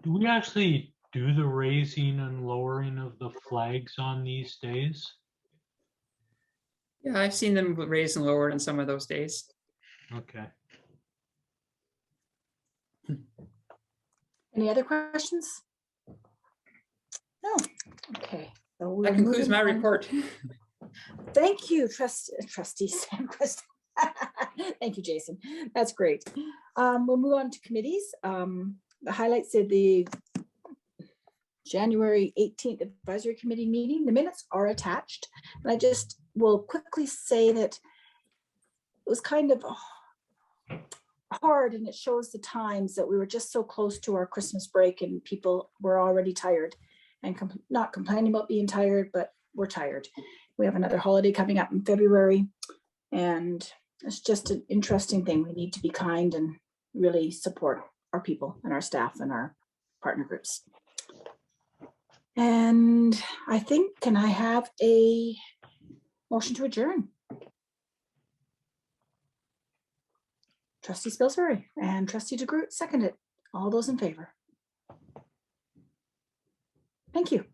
Do we actually do the raising and lowering of the flags on these days? Yeah, I've seen them raised and lowered on some of those days. Okay. Any other questions? No. Okay. So we're That concludes moving my on. report. Thank you, trustee Sandquist. Thank you, Jason. That's great. We'll move on to committees. The highlights of the January 18th advisory committee meeting. The minutes are attached. And I just will quickly say that it was kind of hard, and it shows the times that we were just so close to our Christmas break and people were already tired and not complaining about being tired, but we're tired. We have another holiday coming up in February, and it's just an interesting thing. We need to be kind and really support our people and our staff and our partner groups. And I think, can I have a motion to adjourn? Trustee Spilsbury and Trustee DeGroot seconded. All those in favor? Thank you.